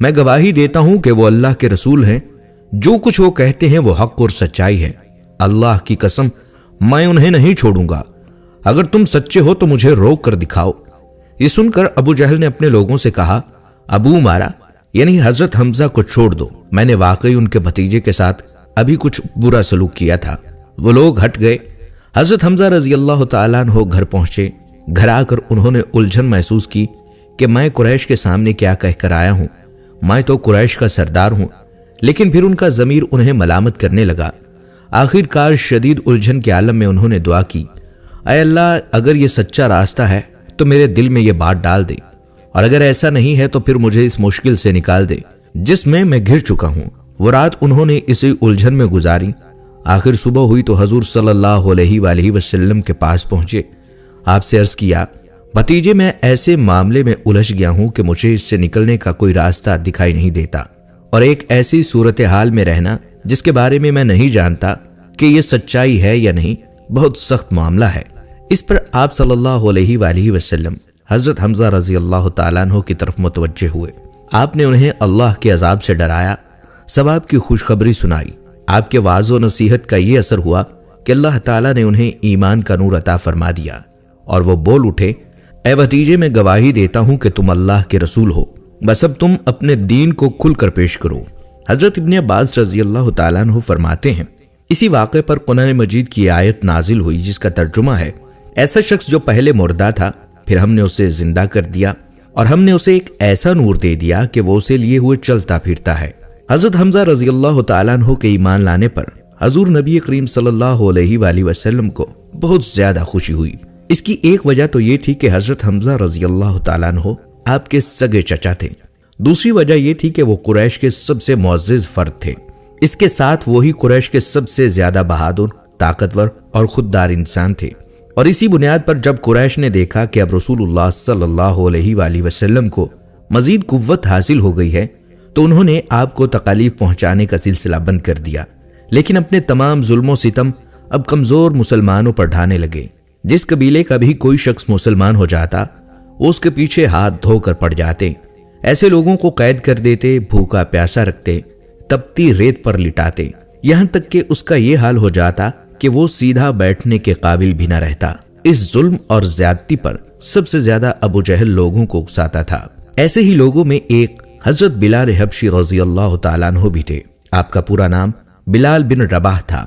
میں گواہی دیتا ہوں کہ وہ اللہ کے رسول ہیں، جو کچھ وہ کہتے ہیں وہ حق اور سچائی ہے۔ اللہ کی قسم میں انہیں نہیں چھوڑوں گا، اگر تم سچے ہو تو مجھے روک کر دکھاؤ۔ یہ سن کر ابو جہل نے اپنے لوگوں سے کہا، ابو مارا یعنی حضرت حمزہ کو چھوڑ دو، میں نے واقعی ان کے بھتیجے کے ساتھ ابھی کچھ برا سلوک کیا تھا۔ وہ لوگ ہٹ گئے۔ حضرت حمزہ رضی اللہ تعالیٰ عنہ گھر پہنچے۔ گھر آ کر انہوں نے الجھن محسوس کی کہ میں قریش کے سامنے کیا کہہ کر آیا ہوں، میں تو قریش کا سردار ہوں۔ لیکن پھر ان کا ضمیر انہیں ملامت کرنے لگا۔ آخر کار شدید الجھن کے عالم میں انہوں نے دعا کی، اے اللہ اگر یہ سچا راستہ ہے تو میرے دل میں یہ بات ڈال دے، اور اگر ایسا نہیں ہے تو پھر مجھے اس مشکل سے نکال دے جس میں گھر چکا ہوں۔ وہ رات انہوں نے اسی الجھن میں گزاری۔ آخر صبح ہوئی تو حضور صلی اللہ علیہ وآلہ وسلم کے پاس پہنچے۔ آپ سے عرض کیا، بھتیجے میں ایسے معاملے میں الجھ گیا ہوں کہ مجھے اس سے نکلنے کا کوئی راستہ دکھائی نہیں دیتا، اور ایک ایسی صورتحال میں رہنا جس کے بارے میں نہیں جانتا کہ یہ سچائی ہے یا نہیں، بہت سخت معاملہ ہے۔ اس پر آپ صلی اللہ علیہ وآلہ وسلم حضرت حمزہ رضی اللہ تعالیٰ عنہ کی طرف متوجہ ہوئے۔ آپ نے انہیں اللہ کے عذاب سے ڈرایا، ثواب کی خوشخبری سنائی۔ آپ کے وعظ و نصیحت کا یہ اثر ہوا کہ اللہ تعالیٰ نے انہیں ایمان کا نور عطا فرما دیا، اور وہ بول اٹھے، اے بھتیجے میں گواہی دیتا ہوں کہ تم اللہ کے رسول ہو، بس اب تم اپنے دین کو کھل کر پیش کرو۔ حضرت ابن عباس رضی اللہ تعالیٰ عنہ فرماتے ہیں، اسی واقعے پر قرآن مجید کی آیت نازل ہوئی جس کا ترجمہ ہے، ایسا شخص جو پہلے مردہ تھا پھر ہم نے اسے زندہ کر دیا، اور ہم نے اسے ایک ایسا نور دے دیا کہ وہ اسے لیے ہوئے چلتا پھرتا ہے۔ حضرت حمزہ رضی اللہ تعالیٰ عنہ کے ایمان لانے پر حضور نبی کریم صلی اللہ علیہ وآلہ وسلم کو بہت زیادہ خوشی ہوئی۔ اس کی ایک وجہ تو یہ تھی کہ حضرت حمزہ رضی اللہ تعالیٰ عنہ آپ کے سگے چچا تھے، دوسری وجہ یہ تھی کہ وہ قریش کے سب سے معزز فرد تھے، اس کے ساتھ وہی قریش کے سب سے زیادہ بہادر، طاقتور اور خوددار انسان تھے۔ اور اسی بنیاد پر جب قریش نے دیکھا کہ اب رسول اللہ صلی اللہ علیہ وآلہ وسلم کو مزید قوت حاصل ہو گئی ہے تو انہوں نے آپ کو تکالیف پہنچانے کا سلسلہ بند کر دیا، لیکن اپنے تمام ظلم و ستم اب کمزور مسلمانوں پر ڈھانے لگے۔ جس قبیلے کا بھی کوئی شخص مسلمان ہو جاتا وہ اس کے پیچھے ہاتھ دھو کر پڑ جاتے، ایسے لوگوں کو قید کر دیتے، بھوکا پیاسا رکھتے، تپتی ریت پر لٹاتے، یہاں تک کہ اس کا یہ حال ہو جاتا کہ وہ سیدھا بیٹھنے کے قابل بھی نہ رہتا۔ اس ظلم اور زیادتی پر سب سے زیادہ ابو جہل لوگوں کو اکساتا تھا۔ ایسے ہی لوگوں میں ایک حضرت بلال حبشی رضی اللہ تعالیٰ عنہ بھی تھے۔ آپ کا پورا نام بلال بن رباح تھا۔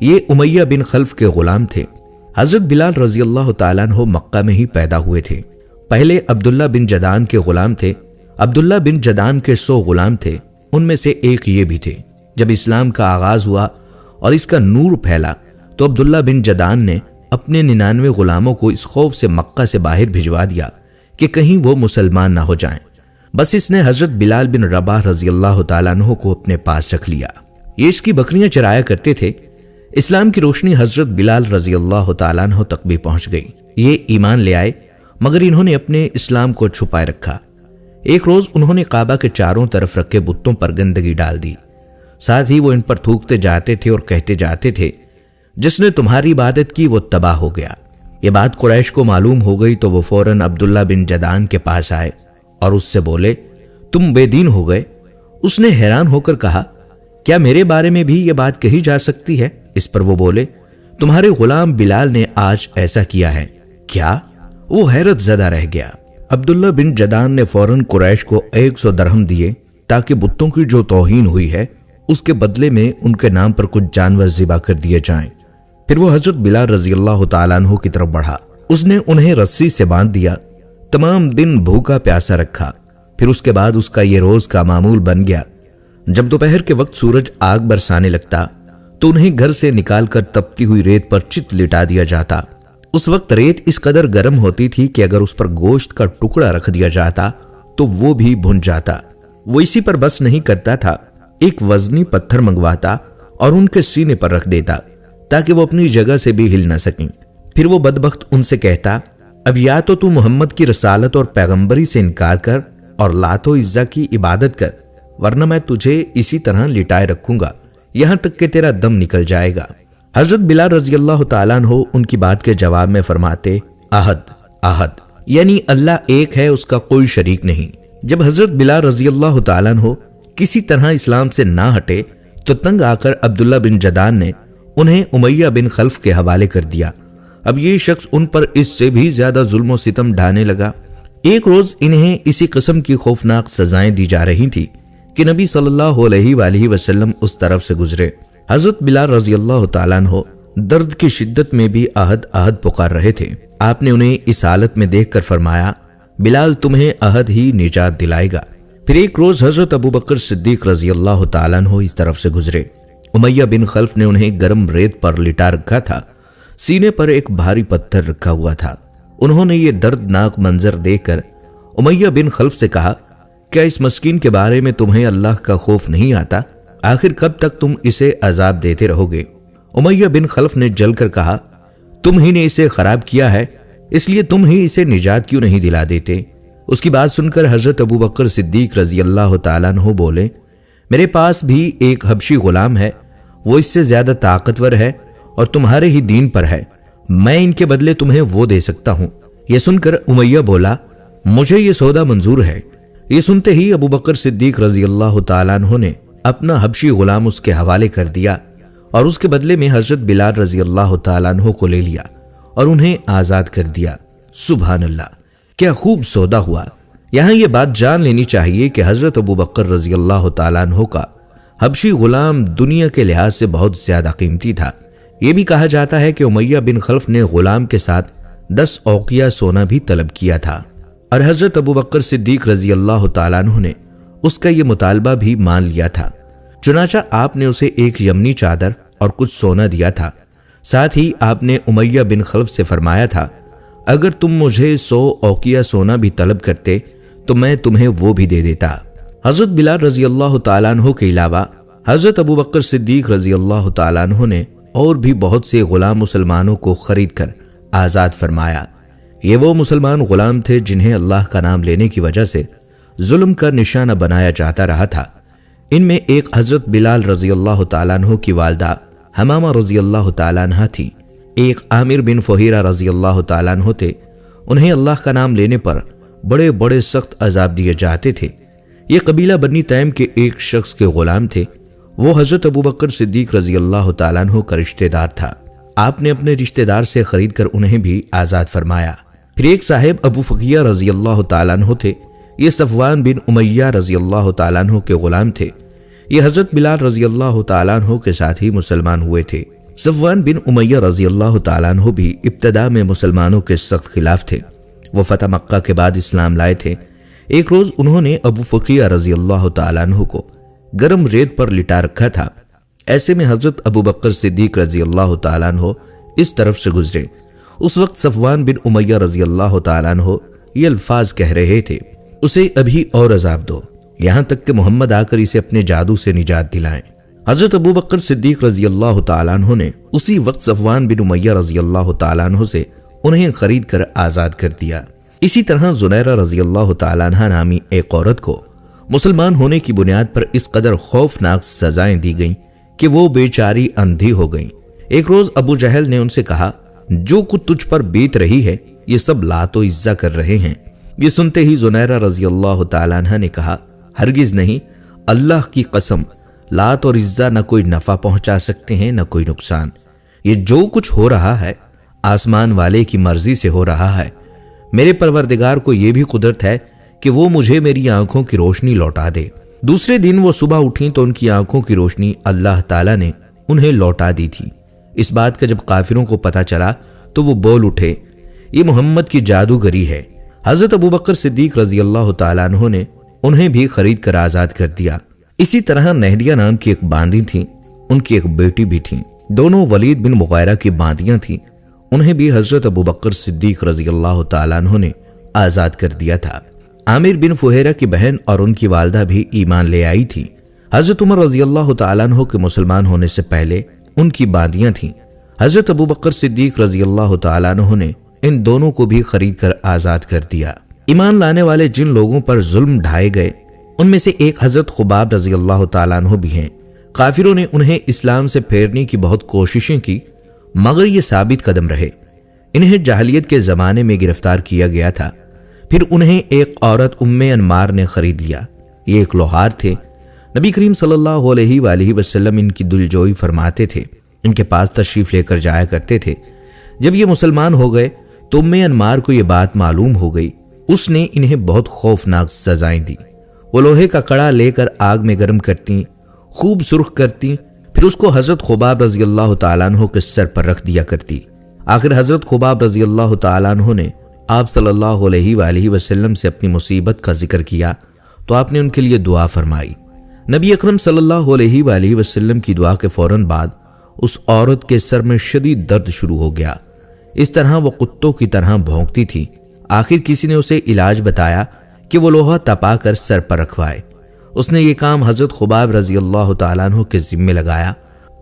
یہ امیہ بن خلف کے غلام تھے۔ حضرت بلال رضی اللہ تعالیٰ عنہ مکہ میں ہی پیدا ہوئے تھے۔ پہلے عبداللہ بن جدان کے غلام تھے۔ عبداللہ بن جدان کے 100 غلام تھے، ان میں سے ایک یہ بھی تھے۔ جب اسلام کا آغاز ہوا اور اس کا نور پھیلا تو عبداللہ بن جدان نے اپنے 99 غلاموں کو اس خوف سے مکہ سے باہر بھجوا دیا کہ کہیں وہ مسلمان نہ ہو جائیں۔ بس اس نے حضرت بلال بن رباح رضی اللہ تعالیٰ عنہ کو اپنے پاس رکھ لیا۔ یہ اس کی بکریاں چرایا کرتے تھے۔ اسلام کی روشنی حضرت بلال رضی اللہ تعالیٰ عنہ تک بھی پہنچ گئی۔ یہ ایمان لے آئے مگر انہوں نے اپنے اسلام کو چھپائے رکھا۔ ایک روز انہوں نے کعبہ کے چاروں طرف رکھے بتوں پر گندگی ڈال دی، ساتھ ہی وہ ان پر تھوکتے جاتے تھے اور کہتے جاتے تھے، جس نے تمہاری عبادت کی وہ تباہ ہو گیا۔ یہ بات قریش کو معلوم ہو گئی تو وہ فوراً عبداللہ بن جدان کے پاس آئے اور اس سے بولے، تم بے دین ہو گئے۔ اس نے حیران ہو کر کہا، کیا میرے بارے میں بھی یہ بات کہی جا سکتی ہے؟ اس پر وہ بولے، تمہارے غلام بلال نے آج ایسا کیا ہے۔ کیا؟ وہ حیرت زدہ رہ گیا۔ عبداللہ بن جدان نے فوراً قریش کو 100 درہم دیے تاکہ بتوں کی جو توہین ہوئی ہے اس کے بدلے میں ان کے نام پر کچھ جانور ذبح کر دیے جائیں۔ پھر وہ حضرت بلال رضی اللہ تعالیٰ عنہ کی طرف بڑھا۔ اس نے انہیں رسی سے باندھ دیا، تمام دن بھوکا پیاسا رکھا۔ پھر اس کے بعد اس کا یہ روز کا معمول بن گیا، جب دوپہر کے وقت سورج آگ برسانے لگتا تو انہیں گھر سے نکال کر تپتی ہوئی ریت پر چت لٹا دیا جاتا۔ اس وقت ریت اس قدر گرم ہوتی تھی کہ اگر اس پر گوشت کا ٹکڑا رکھ دیا جاتا تو وہ بھی بھن جاتا۔ وہ اسی پر بس نہیں کرتا تھا، ایک وزنی پتھر منگواتا اور ان کے سینے پر رکھ دیتا تاکہ وہ اپنی جگہ سے بھی ہل نہ سکیں۔ پھر وہ بدبخت ان سے کہتا، اب یا تو محمد کی رسالت اور پیغمبری سے انکار کر اور لات و عزا کی عبادت کر، ورنہ میں تجھے اسی طرح لٹائے رکھوں گا یہاں تک کہ تیرا دم نکل جائے گا۔ حضرت بلال رضی اللہ تعالیٰ عنہ ان کی بات کے جواب میں فرماتے، احد احد، یعنی اللہ ایک ہے، اس کا کوئی شریک نہیں۔ جب حضرت بلال رضی اللہ تعالیٰ عنہ کسی طرح اسلام سے نہ ہٹے تو تنگ آ کر عبداللہ بن جدان نے انہیں امیہ بن خلف کے حوالے کر دیا۔ اب یہ شخص ان پر اس سے بھی زیادہ ظلم و ستم ڈھانے لگا۔ ایک روز انہیں اسی قسم کی خوفناک سزائیں دی جا رہی تھی کہ نبی صلی اللہ علیہ وآلہ وسلم اس طرف سے گزرے۔ حضرت بلال رضی اللہ تعالیٰ عنہ درد کی شدت میں بھی آہد پکار رہے تھے۔ آپ نے انہیں اس حالت میں دیکھ کر فرمایا، بلال تمہیں عہد ہی نجات دلائے گا۔ پھر ایک روز حضرت ابوبکر صدیق رضی اللہ تعالیٰ عنہ اس طرف سے گزرے۔ امیہ بن خلف نے انہیں گرم ریت پر لٹا رکھا تھا، سینے پر ایک بھاری پتھر رکھا ہوا تھا۔ انہوں نے یہ دردناک منظر دیکھ کر امیہ بن خلف سے کہا، کیا اس مسکین کے بارے میں تمہیں اللہ کا خوف نہیں آتا؟ آخر کب تک تم اسے عذاب دیتے رہو گے؟ امیہ بن خلف نے جل کر کہا، تم ہی نے اسے خراب کیا ہے، اس لیے تم ہی اسے نجات کیوں نہیں دلا دیتے؟ اس کی بات سن کر حضرت ابوبکر صدیق رضی اللہ تعالیٰ عنہ بولے، میرے پاس بھی ایک حبشی غلام ہے، وہ اس سے زیادہ طاقتور ہے اور تمہارے ہی دین پر ہے، میں ان کے بدلے تمہیں وہ دے سکتا ہوں۔ یہ سن کر امیہ بولا، مجھے یہ سودا منظور ہے۔ یہ سنتے ہی ابوبکر صدیق رضی اللہ تعالیٰ عنہ نے اپنا حبشی غلام اس کے حوالے کر دیا اور اس کے بدلے میں حضرت بلال رضی اللہ تعالیٰ عنہ کو لے لیا اور انہیں آزاد کر دیا۔ سبحان اللہ، کیا خوب سودا ہوا۔ یہاں یہ بات جان لینی چاہیے کہ حضرت ابوبکر رضی اللہ تعالیٰ عنہ کا حبشی غلام دنیا کے لحاظ سے بہت زیادہ قیمتی تھا۔ یہ بھی کہا جاتا ہے کہ امیہ بن خلف نے غلام کے ساتھ 10 اوقیہ سونا بھی طلب کیا تھا اور حضرت ابوبکر صدیق رضی اللہ تعالیٰ عنہ نے اس کا یہ مطالبہ بھی مان لیا تھا۔ چنانچہ آپ نے اسے ایک یمنی چادر اور کچھ سونا دیا تھا۔ ساتھ ہی آپ نے امیہ بن خلف سے فرمایا تھا، اگر تم مجھے 100 اوقیہ سونا بھی طلب کرتے تو میں تمہیں وہ بھی دے دیتا۔ حضرت بلال رضی اللہ تعالیٰ عنہ کے علاوہ حضرت ابوبکر صدیق رضی اللہ تعالیٰ عنہ نے اور بھی بہت سے غلام مسلمانوں کو خرید کر آزاد فرمایا۔ یہ وہ مسلمان غلام تھے جنہیں اللہ کا نام لینے کی وجہ سے ظلم کا نشانہ بنایا جاتا رہا تھا۔ ان میں ایک حضرت بلال رضی اللہ تعالیٰ عنہ کی والدہ حمامہ رضی اللہ تعالیٰ عنہ تھی، ایک عامر بن فہیرہ رضی اللہ تعالیٰ عنہ تھے۔ انہیں اللہ کا نام لینے پر بڑے بڑے سخت عذاب دیے جاتے تھے۔ یہ قبیلہ بنی تیم کے ایک شخص کے غلام تھے، وہ حضرت ابوبکر صدیق رضی اللہ تعالیٰ عنہ کا رشتہ دار تھا۔ آپ نے اپنے رشتہ دار سے خرید کر انہیں بھی آزاد فرمایا۔ پھر ایک صاحب ابو فقیہ رضی اللہ تعالیٰ عنہ تھے، یہ صفوان بن امیہ رضی اللہ تعالیٰ عنہ کے غلام تھے۔ یہ حضرت بلال رضی اللہ تعالیٰ عنہ کے ساتھ ہی مسلمان ہوئے تھے۔ صفوان بن امیہ رضی اللہ تعالیٰ عنہ بھی ابتدا میں مسلمانوں کے سخت خلاف تھے۔ وہ فتح مکہ کے بعد اسلام لائے تھے۔ ایک روز انہوں نے ابو فقیہ رضی اللہ تعالیٰ عنہ کو گرم ریت پر لٹا رکھا تھا۔ ایسے میں حضرت ابوبکر صدیق رضی اللہ تعالیٰ عنہ اس طرف سے گزرے۔ اس وقت صفوان بن امیہ رضی اللہ تعالیٰ عنہ یہ الفاظ کہہ رہے تھے، اسے ابھی اور عذاب دو، یہاں تک کہ محمد آ کر اسے اپنے جادو سے نجات دلائیں۔ حضرت ابوبکر صدیق رضی اللہ تعالیٰ عنہ نے اسی وقت صفوان بن امیہ رضی اللہ تعالیٰ عنہ سے انہیں خرید کر آزاد کر دیا۔ اسی طرح زنیرہ رضی اللہ تعالیٰ عنہ نامی ایک عورت کو مسلمان ہونے کی بنیاد پر اس قدر خوفناک سزائیں دی گئیں کہ وہ بیچاری اندھی ہو گئیں۔ ایک روز ابو جہل نے ان سے کہا، جو کچھ تجھ پر بیت رہی ہے یہ سب لات و عزہ کر رہے ہیں۔ یہ سنتے ہی زنیرہ رضی اللہ تعالیٰ عنہ نے کہا، ہرگز نہیں، اللہ کی قسم، لات اور عزہ نہ کوئی نفع پہنچا سکتے ہیں نہ کوئی نقصان۔ یہ جو کچھ ہو رہا ہے آسمان والے کی مرضی سے ہو رہا ہے۔ میرے پروردگار کو یہ بھی قدرت ہے کہ وہ مجھے میری آنکھوں کی روشنی لوٹا دے۔ دوسرے دن وہ صبح اٹھیں تو ان کی آنکھوں کی روشنی اللہ تعالیٰ نے انہیں لوٹا دی تھی۔ اس بات کا جب کافروں کو پتہ چلا تو وہ بول اٹھے، یہ محمد کی جادوگری ہے۔ حضرت ابوبکر صدیق رضی اللہ تعالیٰ عنہ نے انہیں بھی خرید کر آزاد کر دیا۔ اسی طرح نہدیہ نام کی ایک باندی تھی، ان کی ایک بیٹی بھی تھی، دونوں ولید بن مغیرہ کی باندیاں تھیں۔ انہیں بھی حضرت ابوبکر صدیق رضی اللہ تعالیٰ عنہ نے آزاد کر دیا تھا۔ عامر بن فہیرہ کی بہن اور ان کی والدہ بھی ایمان لے آئی تھی۔ حضرت عمر رضی اللہ تعالیٰ عنہ کے مسلمان ہونے سے پہلے ان کی باندیاں تھیں۔ حضرت ابوبکر صدیق رضی اللہ تعالیٰ عنہ نے ان دونوں کو بھی خرید کر آزاد کر دیا۔ ایمان لانے والے جن لوگوں پر ظلم ڈھائے گئے ان میں سے ایک حضرت خباب رضی اللہ تعالیٰ عنہ بھی ہیں۔ کافروں نے انہیں اسلام سے پھیرنے کی بہت کوششیں کی مگر یہ ثابت قدم رہے۔ انہیں جاہلیت کے زمانے میں گرفتار کیا گیا تھا، پھر انہیں ایک عورت ام انمار نے خرید لیا۔ یہ ایک لوہار تھے۔ نبی کریم صلی اللہ علیہ وآلہ وسلم ان کی دلجوئی فرماتے تھے، ان کے پاس تشریف لے کر جایا کرتے تھے۔ جب یہ مسلمان ہو گئے تو ام انمار کو یہ بات معلوم ہو گئی۔ اس نے انہیں بہت خوفناک سزائیں دی۔ وہ لوہے کا کڑا لے کر آگ میں گرم کرتی، خوب سرخ کرتی، پھر اس کو حضرت خباب رضی اللہ تعالیٰ عنہ کے سر پر رکھ دیا کرتی۔ آخر حضرت خباب رضی اللہ تعالیٰ عنہ نے آپ صلی اللہ علیہ وآلہ وسلم سے اپنی مصیبت کا ذکر کیا تو آپ نے ان کے لیے دعا فرمائی۔ نبی اکرم صلی اللہ علیہ وآلہ وسلم کی دعا کے فوراً بعد اس عورت کے سر میں شدید درد شروع ہو گیا۔ اس طرح وہ کتوں کی طرح بھونکتی تھی۔ آخر کسی نے اسے علاج بتایا کہ وہ لوہا تپا کر سر پر رکھوائے۔ اس نے یہ کام حضرت خباب رضی اللہ تعالیٰ عنہ کے ذمے لگایا۔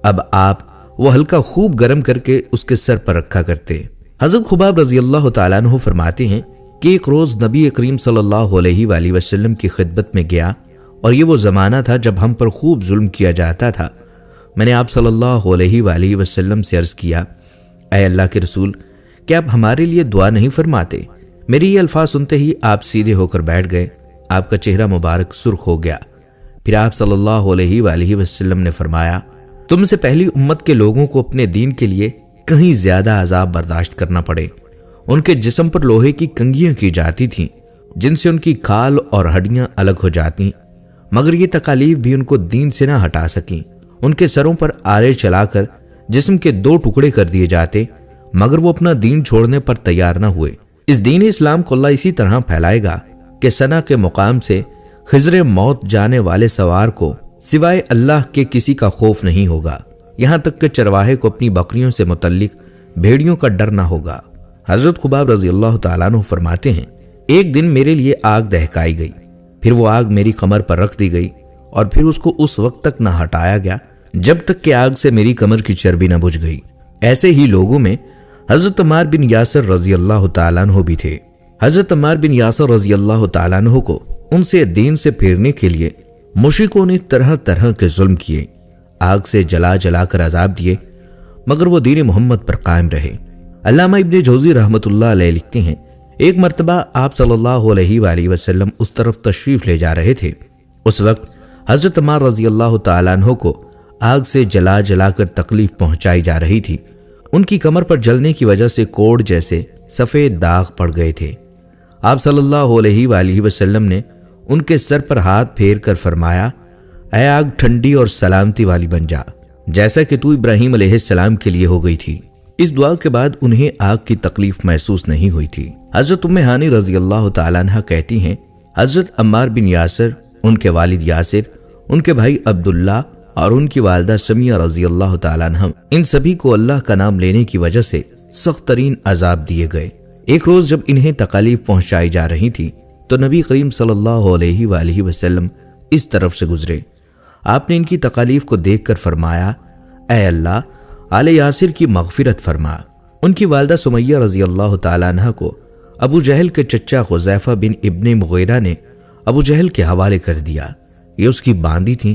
اب آپ وہ ہلکا خوب گرم کر کے اس کے سر پر رکھا کرتے۔ حضرت خباب رضی اللہ تعالیٰ عنہ فرماتے ہیں کہ ایک روز نبی کریم صلی اللہ علیہ وآلہ وسلم کی خدمت میں گیا، اور یہ وہ زمانہ تھا جب ہم پر خوب ظلم کیا جاتا تھا۔ میں نے آپ صلی اللہ علیہ وآلہ وسلم سے عرض کیا، اے اللہ کے رسول، کیا آپ ہمارے لیے دعا نہیں فرماتے؟ میری یہ الفاظ سنتے ہی آپ سیدھے ہو کر بیٹھ گئے۔ آپ کا چہرہ مبارک سرخ ہو گیا۔ پھر آپ صلی اللہ علیہ وآلہ وسلم نے فرمایا، تم سے پہلی امت کے لوگوں کو اپنے دین کے لیے کہیں زیادہ عذاب برداشت کرنا پڑے۔ ان کے جسم پر لوہے کی کنگھیاں کی جاتی تھیں جن سے ان کی کھال اور ہڈیاں الگ ہو جاتی، مگر یہ تکالیف بھی ان کو دین سے نہ ہٹا سکیں۔ ان کے سروں پر آرے چلا کر جسم کے 2 ٹکڑے کر دیے جاتے، مگر وہ اپنا دین چھوڑنے پر تیار نہ ہوئے۔ اس دین اسلام کو اللہ اسی طرح پھیلائے گا کہ ثنا کے مقام سے خضر موت جانے والے سوار کو سوائے اللہ کے کسی کا خوف نہیں ہوگا، یہاں تک کہ چرواہے کو اپنی بکریوں سے متعلق بھیڑیوں کا ڈر نہ ہوگا۔ حضرت خباب رضی اللہ تعالیٰ عنہ فرماتے ہیں، ایک دن میرے لیے آگ دہکائی گئی، پھر وہ آگ میری کمر پر رکھ دی گئی، اور پھر اس کو اس وقت تک نہ ہٹایا گیا جب تک کہ آگ سے میری کمر کی چربی نہ بجھ گئی۔ ایسے ہی لوگوں میں حضرت عمار بن یاسر رضی اللہ تعالیٰ عنہ بھی تھے۔ حضرت عمار بن یاسر رضی اللہ تعالیٰ عنہ کو ان سے دین سے پھیرنے کے لیے مشرکوں نے طرح طرح کے ظلم کیے، آگ سے جلا جلا کر عذاب دیے، مگر وہ دین محمد پر قائم رہے۔ علامہ ابن جوزی رحمۃ اللہ علیہ لکھتے ہیں، ایک مرتبہ آپ صلی اللہ علیہ وآلہ وسلم اس طرف تشریف لے جا رہے تھے۔ اس وقت حضرت عمار رضی اللہ تعالیٰ عنہ کو آگ سے جلا جلا کر تکلیف پہنچائی جا رہی تھی۔ ان کی کمر پر جلنے کی وجہ سے کوڑ جیسے سفید داغ پڑ گئے تھے۔ آپ صلی اللہ علیہ وآلہ وسلم نے ان کے سر پر ہاتھ پھیر کر فرمایا، اے آگ ٹھنڈی اور سلامتی والی بن جا، جیسا کہ تو ابراہیم علیہ السلام کے لیے ہو گئی تھی۔ اس دعا کے بعد انہیں آگ کی تکلیف محسوس نہیں ہوئی تھی۔ حضرت ام ہانی رضی اللہ تعالیٰ عنہ کہتی ہیں، حضرت عمار بن یاسر، ان کے والد یاسر، ان کے بھائی عبداللہ اور ان کی والدہ سمیہ رضی اللہ تعالیٰ عنہ، ان سبھی کو اللہ کا نام لینے کی وجہ سے سخت ترین عذاب دیے گئے۔ ایک روز جب انہیں تکالیف پہنچائی جا رہی تھی تو نبی کریم صلی اللہ علیہ وآلہ وسلم اس طرف سے گزرے۔ آپ نے ان کی تکالیف کو دیکھ کر فرمایا، اے اللہ، آل یاسر کی مغفرت فرما۔ ان کی والدہ سمیہ رضی اللہ تعالیٰ عنہ کو ابو جہل کے چچا حذیفہ بن ابن مغیرہ نے ابو جہل کے حوالے کر دیا۔ یہ اس کی باندی تھیں۔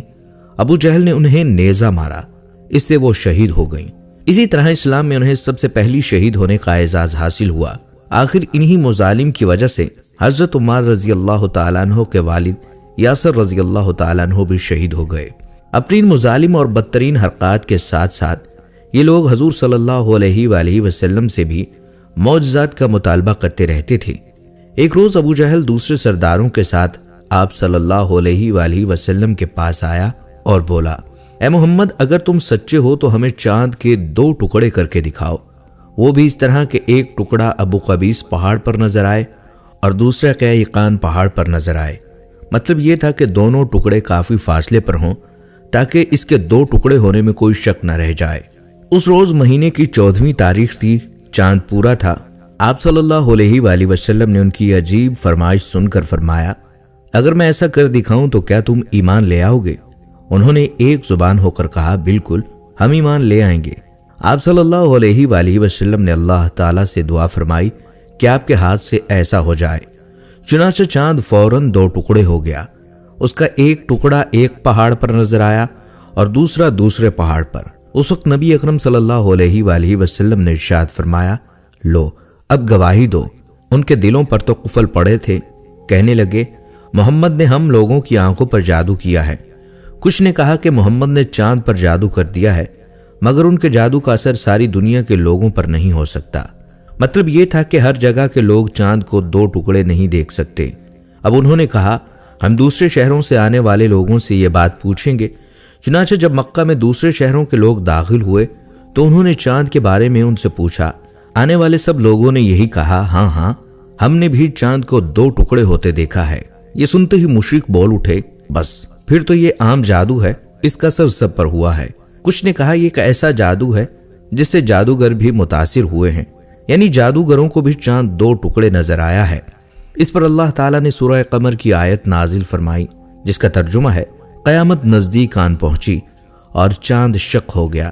ابو جہل نے انہیں نیزہ مارا، اس سے وہ شہید ہو گئیں۔ اسی طرح اسلام میں انہیں سب سے پہلی شہید ہونے کا اعزاز حاصل ہوا۔ آخر انہی مظالم کی وجہ سے حضرت عمار رضی اللہ تعالیٰ عنہ کے والد یاسر رضی اللہ تعالیٰ عنہ بھی شہید ہو گئے۔ اپنی مظالم اور بدترین حرکات کے ساتھ ساتھ یہ لوگ حضور صلی اللہ علیہ وآلہ وسلم سے بھی معجزات کا مطالبہ کرتے رہتے تھے۔ ایک روز ابو جہل دوسرے سرداروں کے ساتھ آپ صلی اللہ علیہ وآلہ وسلم کے پاس آیا اور بولا، اے محمد، اگر تم سچے ہو تو ہمیں چاند کے 2 ٹکڑے کر کے دکھاؤ، وہ بھی اس طرح کہ ایک ٹکڑا ابو قبیس پہاڑ پر نظر آئے اور دوسرا قیقان پہاڑ پر نظر آئے۔ مطلب یہ تھا کہ دونوں ٹکڑے کافی فاصلے پر ہوں تاکہ اس کے 2 ٹکڑے ہونے میں کوئی شک نہ رہ جائے۔ اس روز مہینے کی 14ویں تاریخ تھی، چاند پورا تھا۔ آپ صلی اللہ علیہ وآلہ وسلم نے ان کی عجیب فرمائش سن کر فرمایا، اگر میں ایسا کر دکھاؤں تو کیا تم ایمان لے آؤ گے؟ انہوں نے ایک زبان ہو کر کہا، بالکل، ہم ایمان لے آئیں گے۔ آپ صلی اللہ علیہ وآلہ وسلم نے اللہ تعالیٰ سے دعا فرمائی کہ آپ کے ہاتھ سے ایسا ہو جائے۔ چنانچہ چاند فوراً 2 ٹکڑے ہو گیا۔ اس کا ایک ٹکڑا ایک پہاڑ پر نظر آیا اور دوسرا دوسرے پہاڑ پر۔ اس وقت نبی اکرم صلی اللہ علیہ وآلہ وسلم نے ارشاد فرمایا، لو اب گواہی دو ان کے دلوں پر تو قفل پڑے تھے۔ کہنے لگے محمد نے ہم لوگوں کی آنکھوں پر جادو کیا ہے۔ کچھ نے کہا کہ محمد نے چاند پر جادو کر دیا ہے، مگر ان کے جادو کا اثر ساری دنیا کے لوگوں پر نہیں ہو سکتا۔ مطلب یہ تھا کہ ہر جگہ کے لوگ چاند کو 2 ٹکڑے نہیں دیکھ سکتے۔ اب انہوں نے کہا ہم دوسرے شہروں سے آنے والے لوگوں سے یہ بات پوچھیں گے۔ چنانچہ جب مکہ میں دوسرے شہروں کے لوگ داخل ہوئے تو انہوں نے چاند کے بارے میں ان سے پوچھا۔ آنے والے سب لوگوں نے یہی کہا، ہاں ہاں ہم نے بھی چاند کو 2 ٹکڑے ہوتے دیکھا ہے۔ یہ سنتے ہی مشرک بول اٹھے، بس پھر تو یہ عام جادو ہے، اس کا اثر سب پر ہوا ہے۔ کچھ نے کہا یہ ایک ایسا جادو ہے جس سے جادوگر بھی متاثر ہوئے ہیں، یعنی جادوگروں کو بھی چاند 2 ٹکڑے نظر آیا ہے۔ اس پر اللہ تعالیٰ نے سورہ قمر کی آیت نازل فرمائی جس کا ترجمہ ہے قیامت نزدیک آن پہنچی اور چاند شق ہو گیا،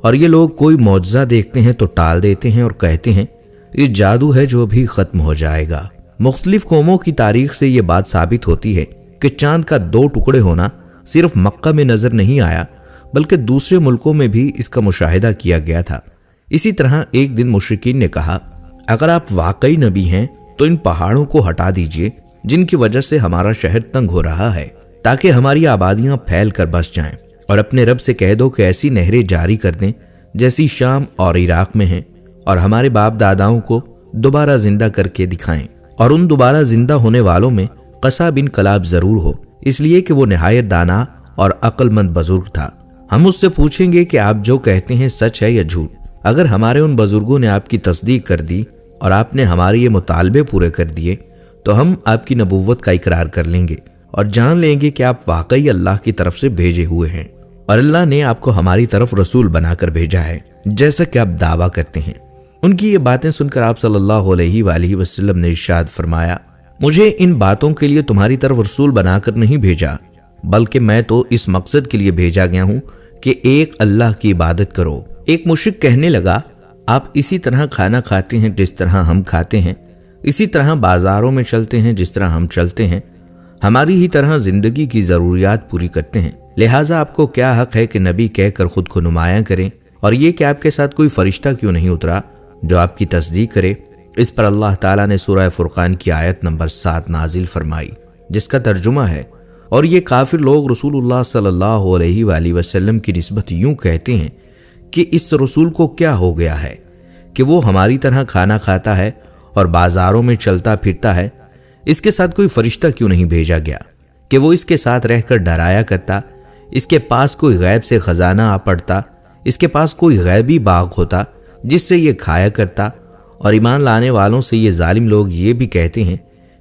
اور یہ لوگ کوئی معجزہ دیکھتے ہیں تو ٹال دیتے ہیں اور کہتے ہیں یہ جادو ہے جو بھی ختم ہو جائے گا۔ مختلف قوموں کی تاریخ سے یہ بات ثابت ہوتی ہے کہ چاند کا 2 ٹکڑے ہونا صرف مکہ میں نظر نہیں آیا بلکہ دوسرے ملکوں میں بھی اس کا مشاہدہ کیا گیا تھا۔ اسی طرح ایک دن مشرکین نے کہا اگر آپ واقعی نبی ہیں تو ان پہاڑوں کو ہٹا دیجئے جن کی وجہ سے ہمارا شہر تنگ ہو رہا ہے، تاکہ ہماری آبادیاں پھیل کر بس جائیں، اور اپنے رب سے کہہ دو کہ ایسی نہریں جاری کر دیں جیسی شام اور عراق میں ہیں، اور ہمارے باپ داداؤں کو دوبارہ زندہ کر کے دکھائیں، اور ان دوبارہ زندہ ہونے والوں میں قصہ بن کلاب ضرور ہو، اس لیے کہ وہ نہایت دانا اور عقل مند بزرگ تھا۔ ہم اس سے پوچھیں گے کہ آپ جو کہتے ہیں سچ ہے یا جھوٹ۔ اگر ہمارے ان بزرگوں نے آپ کی تصدیق کر دی اور آپ نے ہمارے یہ مطالبے پورے کر دیے تو ہم آپ کی نبوت کا اقرار کر لیں گے اور جان لیں گے کہ آپ واقعی اللہ کی طرف سے بھیجے ہوئے ہیں، اور اللہ نے آپ کو ہماری طرف رسول بنا کر بھیجا ہے جیسا کہ آپ دعویٰ کرتے ہیں۔ ان کی یہ باتیں سن کر آپ صلی اللہ علیہ وآلہ وسلم نے ارشاد فرمایا مجھے ان باتوں کے لیے تمہاری طرف رسول بنا کر نہیں بھیجا، بلکہ میں تو اس مقصد کے لیے بھیجا گیا ہوں کہ ایک اللہ کی عبادت کرو۔ ایک مشرک کہنے لگا آپ اسی طرح کھانا کھاتے ہیں جس طرح ہم کھاتے ہیں، اسی طرح بازاروں میں چلتے ہیں جس طرح ہم چلتے ہیں، ہماری ہی طرح زندگی کی ضروریات پوری کرتے ہیں، لہٰذا آپ کو کیا حق ہے کہ نبی کہہ کر خود کو نمایاں کریں، اور یہ کہ آپ کے ساتھ کوئی فرشتہ کیوں نہیں اترا جو آپ کی تصدیق کرے۔ اس پر اللہ تعالیٰ نے سورہ فرقان کی آیت نمبر 7 نازل فرمائی جس کا ترجمہ ہے اور یہ کافر لوگ رسول اللہ صلی اللہ علیہ وآلہ وسلم کی نسبت یوں کہتے ہیں کہ اس رسول کو کیا ہو گیا ہے کہ وہ ہماری طرح کھانا کھاتا ہے اور بازاروں میں چلتا پھرتا ہے، اس کے ساتھ کوئی فرشتہ کیوں نہیں بھیجا گیا کہ وہ اس کے ساتھ رہ کر ڈرایا کرتا، اس کے پاس کوئی غیب سے خزانہ آ پڑتا، اس کے پاس کوئی غیبی باغ ہوتا جس سے یہ کھایا کرتا۔ اور ایمان لانے والوں سے یہ ظالم لوگ یہ بھی کہتے ہیں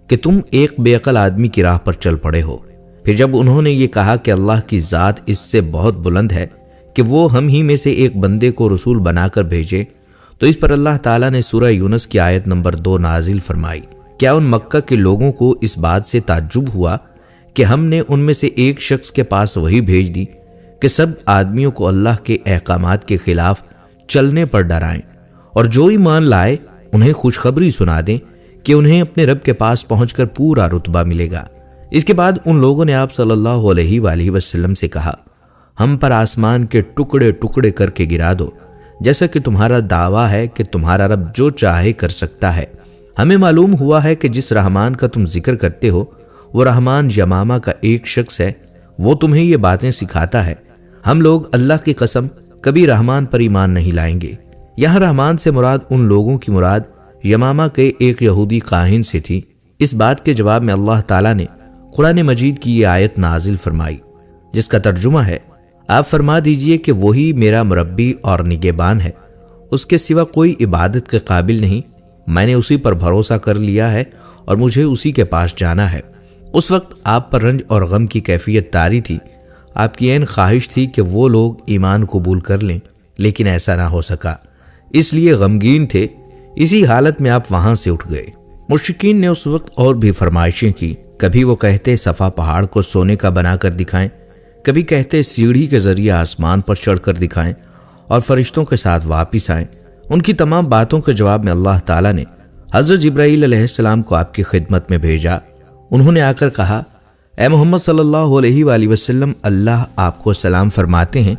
کہ تم ایک بے عقل آدمی کی راہ پر چل پڑے ہو۔ پھر جب انہوں نے یہ کہا کہ اللہ کی ذات اس سے بہت بلند ہے کہ وہ ہم ہی میں سے ایک بندے کو رسول بنا کر بھیجے، تو اس پر اللہ تعالیٰ نے سورہ یونس کی آیت نمبر 2 نازل فرمائی۔ کیا ان مکہ کے لوگوں کو اس بات سے تعجب ہوا کہ ہم نے ان میں سے ایک شخص کے پاس وحی بھیج دی کہ سب آدمیوں کو اللہ کے احکامات کے خلاف چلنے پر ڈرائیں، اور جو ایمان لائے انہیں خوشخبری سنا دیں کہ انہیں اپنے رب کے پاس پہنچ کر پورا رتبہ ملے گا۔ اس کے بعد ان لوگوں نے آپ صلی اللہ علیہ وآلہ وسلم سے کہا ہم پر آسمان کے ٹکڑے ٹکڑے کر کے گرا دو، جیسا کہ تمہارا دعویٰ ہے کہ تمہارا رب جو چاہے کر سکتا ہے۔ ہمیں معلوم ہوا ہے کہ جس رحمان کا تم ذکر کرتے ہو وہ رحمان یمامہ کا ایک شخص ہے، وہ تمہیں یہ باتیں سکھاتا ہے۔ ہم لوگ اللہ کی قسم کبھی رحمان پر ایمان نہیں لائیں گے۔ یہاں رحمان سے مراد ان لوگوں کی مراد یمامہ کے ایک یہودی کاہن سے تھی۔ اس بات کے جواب میں اللہ تعالیٰ نے قرآن مجید کی یہ آیت نازل فرمائی جس کا ترجمہ ہے آپ فرما دیجئے کہ وہی میرا مربی اور نگہبان ہے، اس کے سوا کوئی عبادت کے قابل نہیں، میں نے اسی پر بھروسہ کر لیا ہے اور مجھے اسی کے پاس جانا ہے۔ اس وقت آپ پر رنج اور غم کی کیفیت طاری تھی، آپ کی عین خواہش تھی کہ وہ لوگ ایمان قبول کر لیں، لیکن ایسا نہ ہو سکا، اس لیے غمگین تھے۔ اسی حالت میں آپ وہاں سے اٹھ گئے۔ مشرکین نے اس وقت اور بھی فرمائشیں کی، کبھی وہ کہتے صفا پہاڑ کو سونے کا بنا کر دکھائیں، کبھی کہتے سیڑھی کے ذریعے آسمان پر چڑھ کر دکھائیں اور فرشتوں کے ساتھ واپس آئیں۔ ان کی تمام باتوں کے جواب میں اللہ تعالیٰ نے حضرت جبرائیل علیہ السلام کو آپ کی خدمت میں بھیجا۔ انہوں نے آ کر کہا اے محمد صلی اللہ علیہ وآلہ وسلم، اللہ آپ کو سلام فرماتے ہیں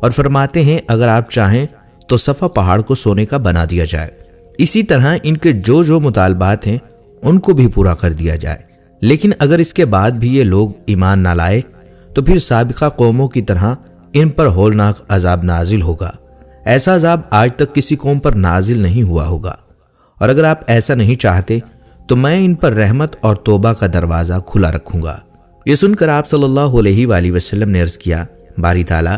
اور فرماتے ہیں اگر آپ چاہیں تو صفا پہاڑ کو سونے کا بنا دیا جائے۔ اسی طرح ان کے جو مطالبات ہیں ان کو بھی پورا کر دیا جائے۔ لیکن اگر اس کے بعد بھی یہ لوگ ایمان نہ لائے تو پھر سابقہ قوموں کی طرح ان پر ہولناک عذاب نازل ہوگا۔ ایسا عذاب آج تک کسی قوم پر نازل نہیں ہوا ہوگا، اور اگر آپ ایسا نہیں چاہتے تو میں ان پر رحمت اور توبہ کا دروازہ کھلا رکھوں گا۔ یہ سن کر آپ صلی اللہ علیہ وآلہ وسلم نے عرض کیا، باری تعالیٰ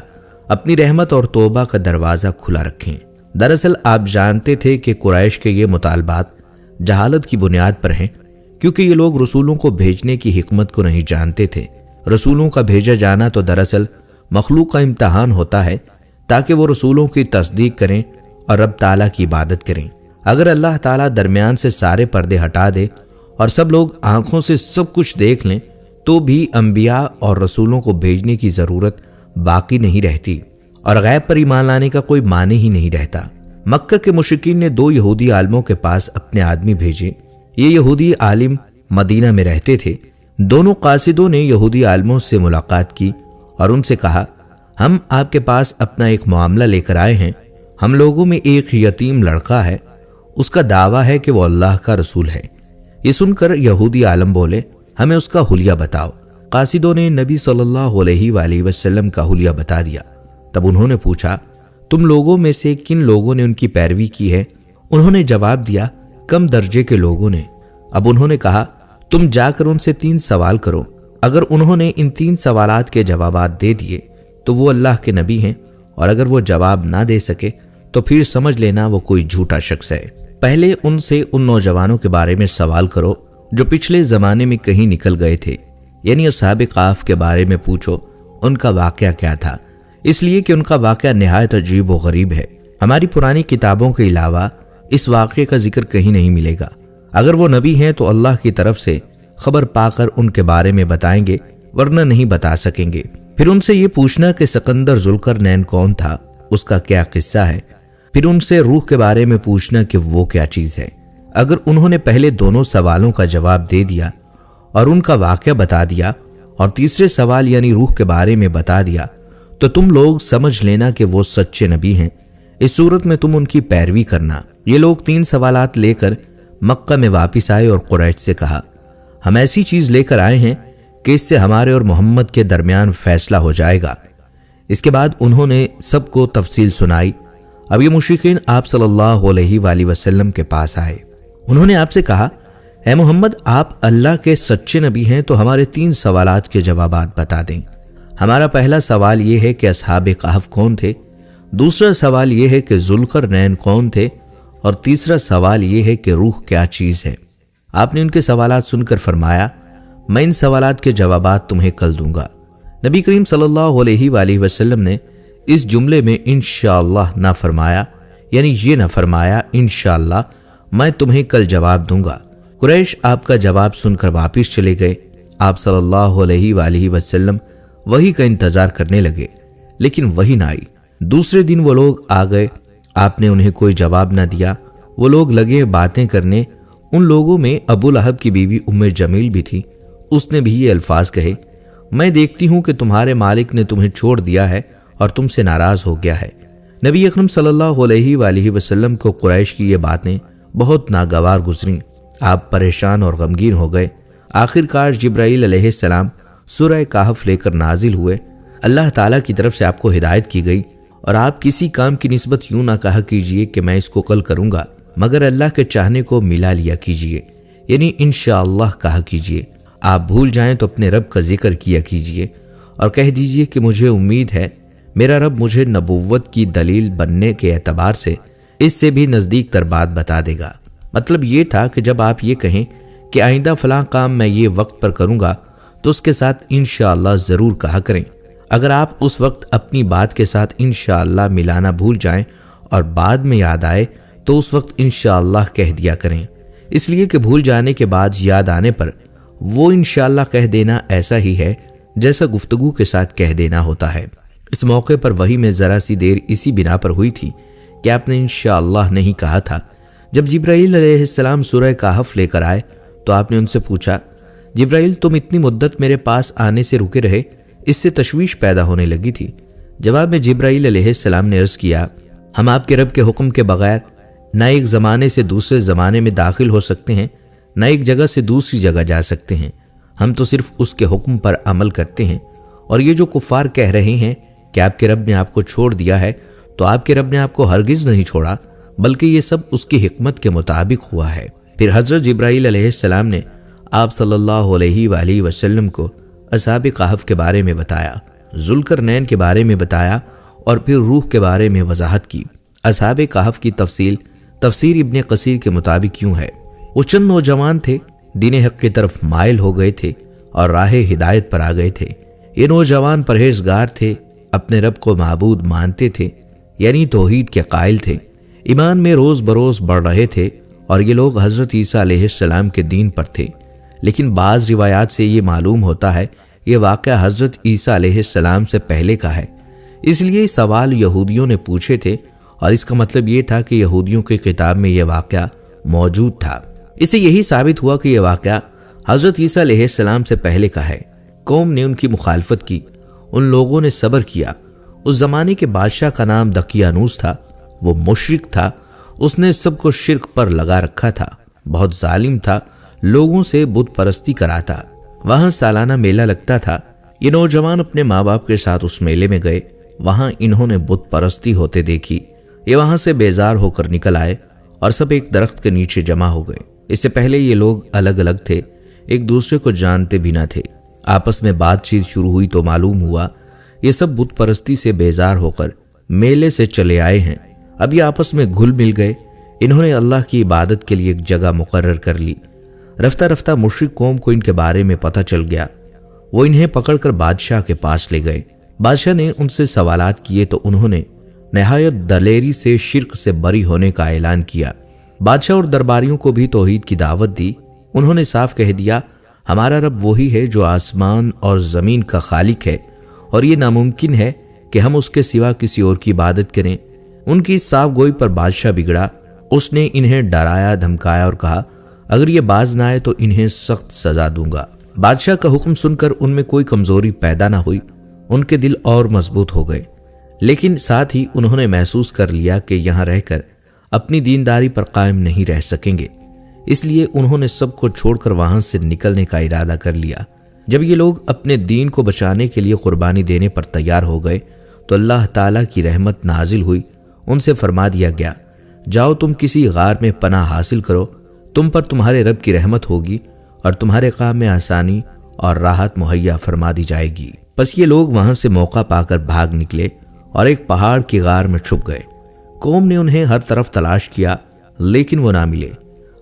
اپنی رحمت اور توبہ کا دروازہ کھلا رکھیں۔ دراصل آپ جانتے تھے کہ قریش کے یہ مطالبات جہالت کی بنیاد پر ہیں، کیونکہ یہ لوگ رسولوں کو بھیجنے کی حکمت کو نہیں جانتے تھے۔ رسولوں کا بھیجا جانا تو دراصل مخلوق کا امتحان ہوتا ہے تاکہ وہ رسولوں کی تصدیق کریں اور رب تعالیٰ کی عبادت کریں۔ اگر اللہ تعالیٰ درمیان سے سارے پردے ہٹا دے اور سب لوگ آنکھوں سے سب کچھ دیکھ لیں تو بھی انبیاء اور رسولوں کو بھیجنے کی ضرورت باقی نہیں رہتی، اور غیب پر ایمان لانے کا کوئی معنی ہی نہیں رہتا۔ مکہ کے مشرکین نے 2 یہودی عالموں کے پاس اپنے آدمی بھیجے۔ یہ یہودی عالم مدینہ میں رہتے تھے۔ دونوں قاصدوں نے یہودی عالموں سے ملاقات کی اور ان سے کہا، ہم آپ کے پاس اپنا ایک معاملہ لے کر آئے ہیں۔ ہم لوگوں میں ایک یتیم لڑکا ہے، اس کا دعویٰ ہے کہ وہ اللہ کا رسول ہے۔ یہ سن کر یہودی عالم بولے، ہمیں اس کا حلیہ بتاؤ۔ قاصدوں نے نبی صلی اللہ علیہ وآلہ وسلم کا حلیہ بتا دیا۔ تب انہوں نے پوچھا، تم لوگوں میں سے کن لوگوں نے ان کی پیروی کی ہے؟ انہوں نے جواب دیا، کم درجے کے لوگوں نے۔ اب انہوں نے کہا، تم جا کر ان سے 3 سوال کرو۔ اگر انہوں نے ان 3 سوالات کے جوابات دے دیے تو وہ اللہ کے نبی ہیں، اور اگر وہ جواب نہ دے سکے تو پھر سمجھ لینا وہ کوئی جھوٹا شخص ہے۔ پہلے ان سے ان نوجوانوں کے بارے میں سوال کرو جو پچھلے زمانے میں کہیں نکل گئے تھے، یعنی اصحاب کہف کے بارے میں پوچھو ان کا واقعہ کیا تھا، اس لیے کہ ان کا واقعہ نہایت عجیب و غریب ہے۔ ہماری پرانی کتابوں کے علاوہ اس واقعے کا ذکر کہیں نہیں ملے گا۔ اگر وہ نبی ہیں تو اللہ کی طرف سے خبر پا کر ان کے بارے میں بتائیں گے، ورنہ نہیں بتا سکیں گے۔ پھر ان سے یہ پوچھنا کہ سکندر ذوالقرنین کون تھا، اس کا کیا قصہ ہے۔ پھر ان سے روح کے بارے میں پوچھنا کہ وہ کیا چیز ہے۔ اگر انہوں نے پہلے دونوں سوالوں کا جواب دے دیا اور ان کا واقعہ بتا دیا اور تیسرے سوال یعنی روح کے بارے میں بتا دیا تو تم لوگ سمجھ لینا کہ وہ سچے نبی ہیں۔ اس صورت میں تم ان کی پیروی کرنا۔ یہ لوگ 3 سوالات لے کر مکہ میں واپس آئے اور قریش سے کہا، ہم ایسی چیز لے کر آئے ہیں کہ اس سے ہمارے اور محمد کے درمیان فیصلہ ہو جائے گا۔ اس کے بعد انہوں نے سب کو تفصیل سنائی۔ اب یہ مشرکین آپ صلی اللہ علیہ وآلہ وسلم کے پاس آئے۔ انہوں نے آپ سے کہا، اے محمد، آپ اللہ کے سچے نبی ہیں تو ہمارے 3 سوالات کے جوابات بتا دیں۔ ہمارا پہلا سوال یہ ہے کہ اصحاب کہف کون تھے، دوسرا سوال یہ ہے کہ ذوالقرنین کون تھے، اور تیسرا سوال یہ ہے کہ روح کیا چیز ہے۔ آپ نے ان کے سوالات سن کر فرمایا، میں ان سوالات کے جوابات تمہیں کل دوں گا۔ نبی کریم صلی اللہ علیہ وآلہ وسلم نے اس جملے میں انشاءاللہ نہ فرمایا، یعنی یہ نہ فرمایا انشاءاللہ میں تمہیں کل جواب دوں گا۔ قریش آپ کا جواب سن کر واپس چلے گئے۔ آپ صلی اللہ علیہ وآلہ وسلم وحی کا انتظار کرنے لگے، لیکن وحی نہ آئی۔ دوسرے دن وہ لوگ آ گئے، آپ نے انہیں کوئی جواب نہ دیا۔ وہ لوگ لگے باتیں کرنے۔ ان لوگوں میں ابو لہب کی بیوی ام جمیل بھی تھی۔ اس نے بھی یہ الفاظ کہے، میں دیکھتی ہوں کہ تمہارے مالک نے تمہیں چھوڑ دیا ہے اور تم سے ناراض ہو گیا ہے۔ نبی اکرم صلی اللہ علیہ وآلہ وسلم کو قریش کی یہ باتیں بہت ناگوار گزریں۔ آپ پریشان اور غمگین ہو گئے۔ آخر کار جبرائیل علیہ السلام سورہ کہف لے کر نازل ہوئے۔ اللہ تعالیٰ کی طرف سے آپ کو ہدایت کی گئی، اور آپ کسی کام کی نسبت یوں نہ کہا کیجئے کہ میں اس کو کل کروں گا، مگر اللہ کے چاہنے کو ملا لیا کیجئے، یعنی انشاءاللہ کہا کیجئے۔ آپ بھول جائیں تو اپنے رب کا ذکر کیا کیجئے اور کہہ دیجئے کہ مجھے امید ہے میرا رب مجھے نبوت کی دلیل بننے کے اعتبار سے اس سے بھی نزدیک تر بات بتا دے گا۔ مطلب یہ تھا کہ جب آپ یہ کہیں کہ آئندہ فلاں کام میں یہ وقت پر کروں گا تو اس کے ساتھ انشاءاللہ ضرور کہا کریں۔ اگر آپ اس وقت اپنی بات کے ساتھ انشاءاللہ ملانا بھول جائیں اور بعد میں یاد آئے تو اس وقت انشاءاللہ کہہ دیا کریں، اس لیے کہ بھول جانے کے بعد یاد آنے پر وہ انشاءاللہ کہہ دینا ایسا ہی ہے جیسا گفتگو کے ساتھ کہہ دینا ہوتا ہے۔ اس موقع پر وحی میں ذرا سی دیر اسی بنا پر ہوئی تھی کہ آپ نے انشاءاللہ نہیں کہا تھا۔ جب جبرائیل علیہ السلام سورہ کہف لے کر آئے تو آپ نے ان سے پوچھا، جبرائیل تم اتنی مدت میرے پاس آنے سے رکے رہے، اس سے تشویش پیدا ہونے لگی تھی۔ جواب میں جبرائیل علیہ السلام نے عرض کیا، ہم آپ کے رب کے حکم کے بغیر نہ ایک زمانے سے دوسرے زمانے میں داخل ہو سکتے ہیں، نہ ایک جگہ سے دوسری جگہ جا سکتے ہیں، ہم تو صرف اس کے حکم پر عمل کرتے ہیں۔ اور یہ جو کفار کہہ رہے ہیں کہ آپ کے رب نے آپ کو چھوڑ دیا ہے، تو آپ کے رب نے آپ کو ہرگز نہیں چھوڑا، بلکہ یہ سب اس کی حکمت کے مطابق ہوا ہے۔ پھر حضرت جبرائیل علیہ السلام نے آپ صلی اللہ علیہ وآلہ وسلم کو اصحاب کہف کے بارے میں بتایا، ذوالقرنین کے بارے میں بتایا، اور پھر روح کے بارے میں وضاحت کی۔ اصحاب کہف کی تفسیر ابن کثیر کے مطابق یوں ہے: وہ چند نوجوان تھے، دین حق کی طرف مائل ہو گئے تھے اور راہ ہدایت پر آ گئے تھے۔ یہ نوجوان پرہیزگار تھے، اپنے رب کو معبود مانتے تھے، یعنی توحید کے قائل تھے، ایمان میں روز بروز بڑھ رہے تھے، اور یہ لوگ حضرت عیسیٰ علیہ السلام کے دین پر تھے۔ لیکن بعض روایات سے یہ معلوم ہوتا ہے یہ واقعہ حضرت عیسیٰ علیہ السلام سے پہلے کا ہے، اس لیے سوال یہودیوں نے پوچھے تھے، اور اس کا مطلب یہ تھا کہ یہودیوں کی کتاب میں یہ واقعہ موجود تھا۔ اس سے یہی ثابت ہوا کہ یہ واقعہ حضرت عیسیٰ علیہ السلام سے پہلے کا ہے۔ قوم نے ان کی مخالفت کی، ان لوگوں نے صبر کیا۔ اس زمانے کے بادشاہ کا نام دقیانوس تھا، وہ مشرک تھا، اس نے سب کو شرک پر لگا رکھا تھا، بہت ظالم تھا، لوگوں سے بت پرستی کراتا۔ وہاں سالانہ میلہ لگتا تھا، یہ نوجوان اپنے ماں باپ کے ساتھ اس میلے میں گئے، وہاں انہوں نے بت پرستی ہوتے دیکھی۔ یہ وہاں سے بیزار ہو کر نکل آئے اور سب ایک درخت کے نیچے جمع ہو گئے۔ اس سے پہلے یہ لوگ الگ الگ تھے، ایک دوسرے کو جانتے بھی نہ تھے۔ آپس میں بات چیت شروع ہوئی تو معلوم ہوا یہ سب بت پرستی سے بیزار ہو کر میلے سے چلے آئے ہیں۔ اب یہ آپس میں گھل مل گئے، انہوں نے اللہ کی عبادت کے لیے ایک جگہ مقرر کر لی۔ رفتہ رفتہ مشرک قوم کو ان کے بارے میں پتہ چل گیا، وہ انہیں پکڑ کر بادشاہ کے پاس لے گئے۔ بادشاہ نے ان سے سوالات کیے تو انہوں نے نہایت دلیری سے شرک سے بری ہونے کا اعلان کیا۔ بادشاہ اور درباریوں کو بھی توحید کی دعوت دی۔ انہوں نے صاف کہہ دیا ہمارا رب وہی ہے جو آسمان اور زمین کا خالق ہے، اور یہ ناممکن ہے کہ ہم اس کے سوا کسی اور کی عبادت کریں۔ ان کی اس صاف گوئی پر بادشاہ بگڑا، اس نے انہیں ڈرایا دھمکایا اور کہا اگر یہ باز نہ آئے تو انہیں سخت سزا دوں گا۔ بادشاہ کا حکم سن کر ان میں کوئی کمزوری پیدا نہ ہوئی، ان کے دل اور مضبوط ہو گئے، لیکن ساتھ ہی انہوں نے محسوس کر لیا کہ یہاں رہ کر اپنی دینداری پر قائم نہیں رہ سکیں گے، اس لیے انہوں نے سب کو چھوڑ کر وہاں سے نکلنے کا ارادہ کر لیا۔ جب یہ لوگ اپنے دین کو بچانے کے لیے قربانی دینے پر تیار ہو گئے تو اللہ تعالیٰ کی رحمت نازل ہوئی، ان سے فرما دیا گیا جاؤ تم کسی غار میں پناہ حاصل کرو، تم پر تمہارے رب کی رحمت ہوگی اور تمہارے کام میں آسانی اور راحت مہیا فرما دی جائے گی۔ پس یہ لوگ وہاں سے موقع پا کر بھاگ نکلے اور ایک پہاڑ کی غار میں چھپ گئے۔ قوم نے انہیں ہر طرف تلاش کیا لیکن وہ نہ ملے۔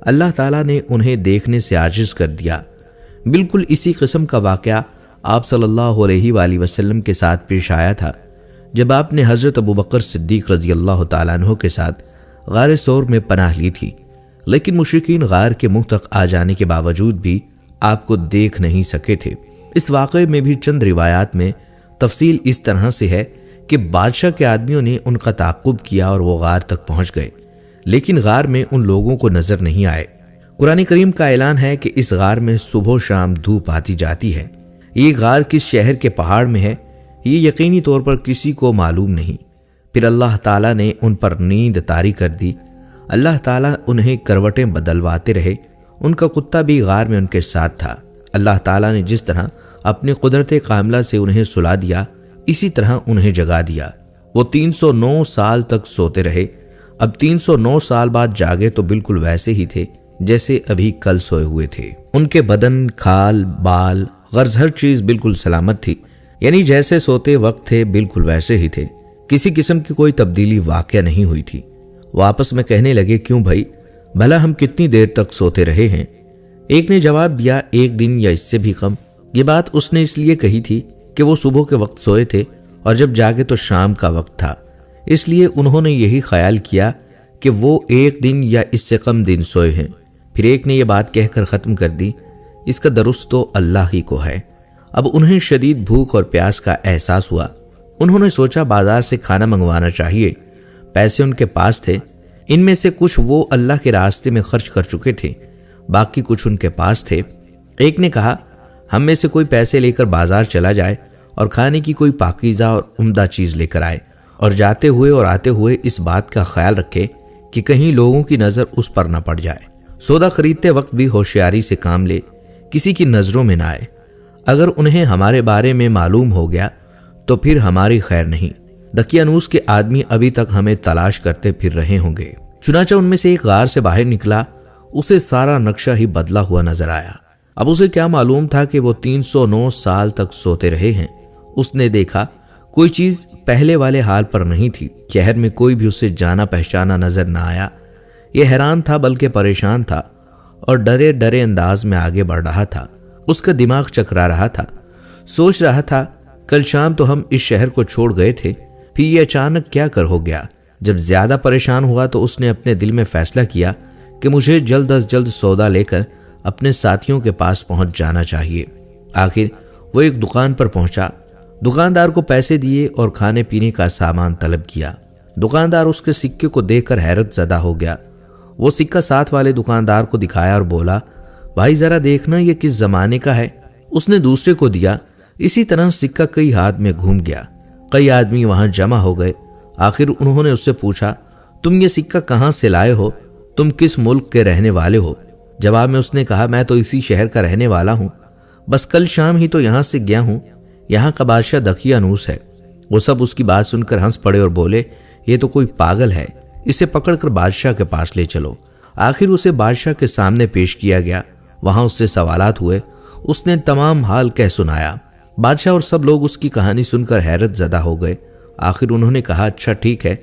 اللہ تعالیٰ نے انہیں دیکھنے سے عاجز کر دیا۔ بالکل اسی قسم کا واقعہ آپ صلی اللہ علیہ وآلہ وسلم کے ساتھ پیش آیا تھا جب آپ نے حضرت ابوبکر صدیق رضی اللہ تعالیٰ عنہ کے ساتھ غار ثور میں پناہ لی تھی، لیکن مشرکین غار کے منہ تک آ جانے کے باوجود بھی آپ کو دیکھ نہیں سکے تھے۔ اس واقعے میں بھی چند روایات میں تفصیل اس طرح سے ہے کہ بادشاہ کے آدمیوں نے ان کا تعاقب کیا اور وہ غار تک پہنچ گئے، لیکن غار میں ان لوگوں کو نظر نہیں آئے۔ قرآن کریم کا اعلان ہے کہ اس غار میں صبح و شام دھوپ آتی جاتی ہے۔ یہ غار کس شہر کے پہاڑ میں ہے یہ یقینی طور پر کسی کو معلوم نہیں۔ پھر اللہ تعالیٰ نے ان پر نیند طاری کر دی۔ اللہ تعالیٰ انہیں کروٹیں بدلواتے رہے، ان کا کتا بھی غار میں ان کے ساتھ تھا۔ اللہ تعالیٰ نے جس طرح اپنی قدرت کاملہ سے انہیں سلا دیا اسی طرح انہیں جگا دیا۔ وہ 309 سال تک سوتے رہے۔ اب 309 سال بعد جاگے تو بالکل ویسے ہی تھے جیسے ابھی کل سوئے ہوئے تھے۔ ان کے بدن، کھال، بال، غرض ہر چیز بالکل سلامت تھی، یعنی جیسے سوتے وقت تھے بالکل ویسے ہی تھے، کسی قسم کی کوئی تبدیلی واقع نہیں ہوئی تھی۔ وہ آپس میں کہنے لگے کیوں بھائی، بھلا ہم کتنی دیر تک سوتے رہے ہیں؟ ایک نے جواب دیا 1 دن یا اس سے بھی کم۔ یہ بات اس نے اس لیے کہی تھی کہ وہ صبح کے وقت سوئے تھے اور جب جاگے تو شام کا وقت تھا، اس لیے انہوں نے یہی خیال کیا کہ وہ 1 دن یا اس سے کم دن سوئے ہیں۔ پھر ایک نے یہ بات کہہ کر ختم کر دی اس کا درست تو اللہ ہی کو ہے۔ اب انہیں شدید بھوک اور پیاس کا احساس ہوا۔ انہوں نے سوچا بازار سے کھانا منگوانا چاہیے۔ پیسے ان کے پاس تھے، ان میں سے کچھ وہ اللہ کے راستے میں خرچ کر چکے تھے، باقی کچھ ان کے پاس تھے۔ ایک نے کہا ہم میں سے کوئی پیسے لے کر بازار چلا جائے اور کھانے کی کوئی پاکیزہ اور عمدہ چیز لے کر آئے، اور جاتے ہوئے اور آتے ہوئے اس بات کا خیال رکھے کہ کہیں لوگوں کی نظر اس پر نہ پڑ جائے۔ سودا خریدتے وقت بھی ہوشیاری سے کام لے، کسی کی نظروں میں نہ آئے۔ اگر انہیں ہمارے بارے میں معلوم ہو گیا تو پھر ہماری خیر نہیں۔ دقیانوس کے آدمی ابھی تک ہمیں تلاش کرتے پھر رہے ہوں گے۔ چنانچہ ان میں سے ایک غار سے باہر نکلا، اسے سارا نقشہ ہی بدلا ہوا نظر آیا۔ اب اسے کیا معلوم تھا کہ وہ 309 سال تک سوتے رہے ہیں۔ اس نے دیکھا کوئی چیز پہلے والے حال پر نہیں تھی۔ شہر میں کوئی بھی اسے جانا پہچانا نظر نہ آیا۔ یہ حیران تھا بلکہ پریشان تھا اور ڈرے ڈرے انداز میں آگے بڑھ رہا تھا۔ اس کا دماغ چکرا رہا تھا، سوچ رہا تھا کل شام تو ہم اس شہر کو چھوڑ گئے تھے، پھر یہ اچانک کیا کر ہو گیا۔ جب زیادہ پریشان ہوا تو اس نے اپنے دل میں فیصلہ کیا کہ مجھے جلد از جلد سودا لے کر اپنے ساتھیوں کے پاس پہنچ جانا چاہیے۔ آخر وہ ایک دکان پر پہنچا، دکاندار کو پیسے دیے اور کھانے پینے کا سامان طلب کیا۔ دکاندار اس کے سکے کو دیکھ کر حیرت زدہ ہو گیا۔ وہ سکہ ساتھ والے دکاندار کو دکھایا اور بولا، بھائی ذرا دیکھنا یہ کس زمانے کا ہے۔ اس نے دوسرے کو دیا۔ اسی طرح سکہ کئی ہاتھ میں گھوم گیا۔ کئی آدمی وہاں جمع ہو گئے۔ آخر انہوں نے اس سے پوچھا، تم یہ سکہ کہاں سے لائے ہو؟ تم کس ملک کے رہنے والے ہو؟ جواب میں اس نے کہا، میں تو اسی شہر کا رہنے والا ہوں، بس کل شام ہی تو یہاں سے گیا ہوں۔ یہاں کا بادشاہ دقیانوس ہے۔ وہ سب اس کی بات سن کر ہنس پڑے اور بولے، یہ تو کوئی پاگل ہے، اسے پکڑ کر بادشاہ کے پاس لے چلو۔ آخر اسے بادشاہ کے سامنے پیش کیا گیا۔ وہاں اس سے سوالات ہوئے۔ اس نے تمام حال کہہ سنایا۔ بادشاہ اور سب لوگ اس کی کہانی سن کر حیرت زدہ ہو گئے۔ آخر انہوں نے کہا، اچھا ٹھیک ہے،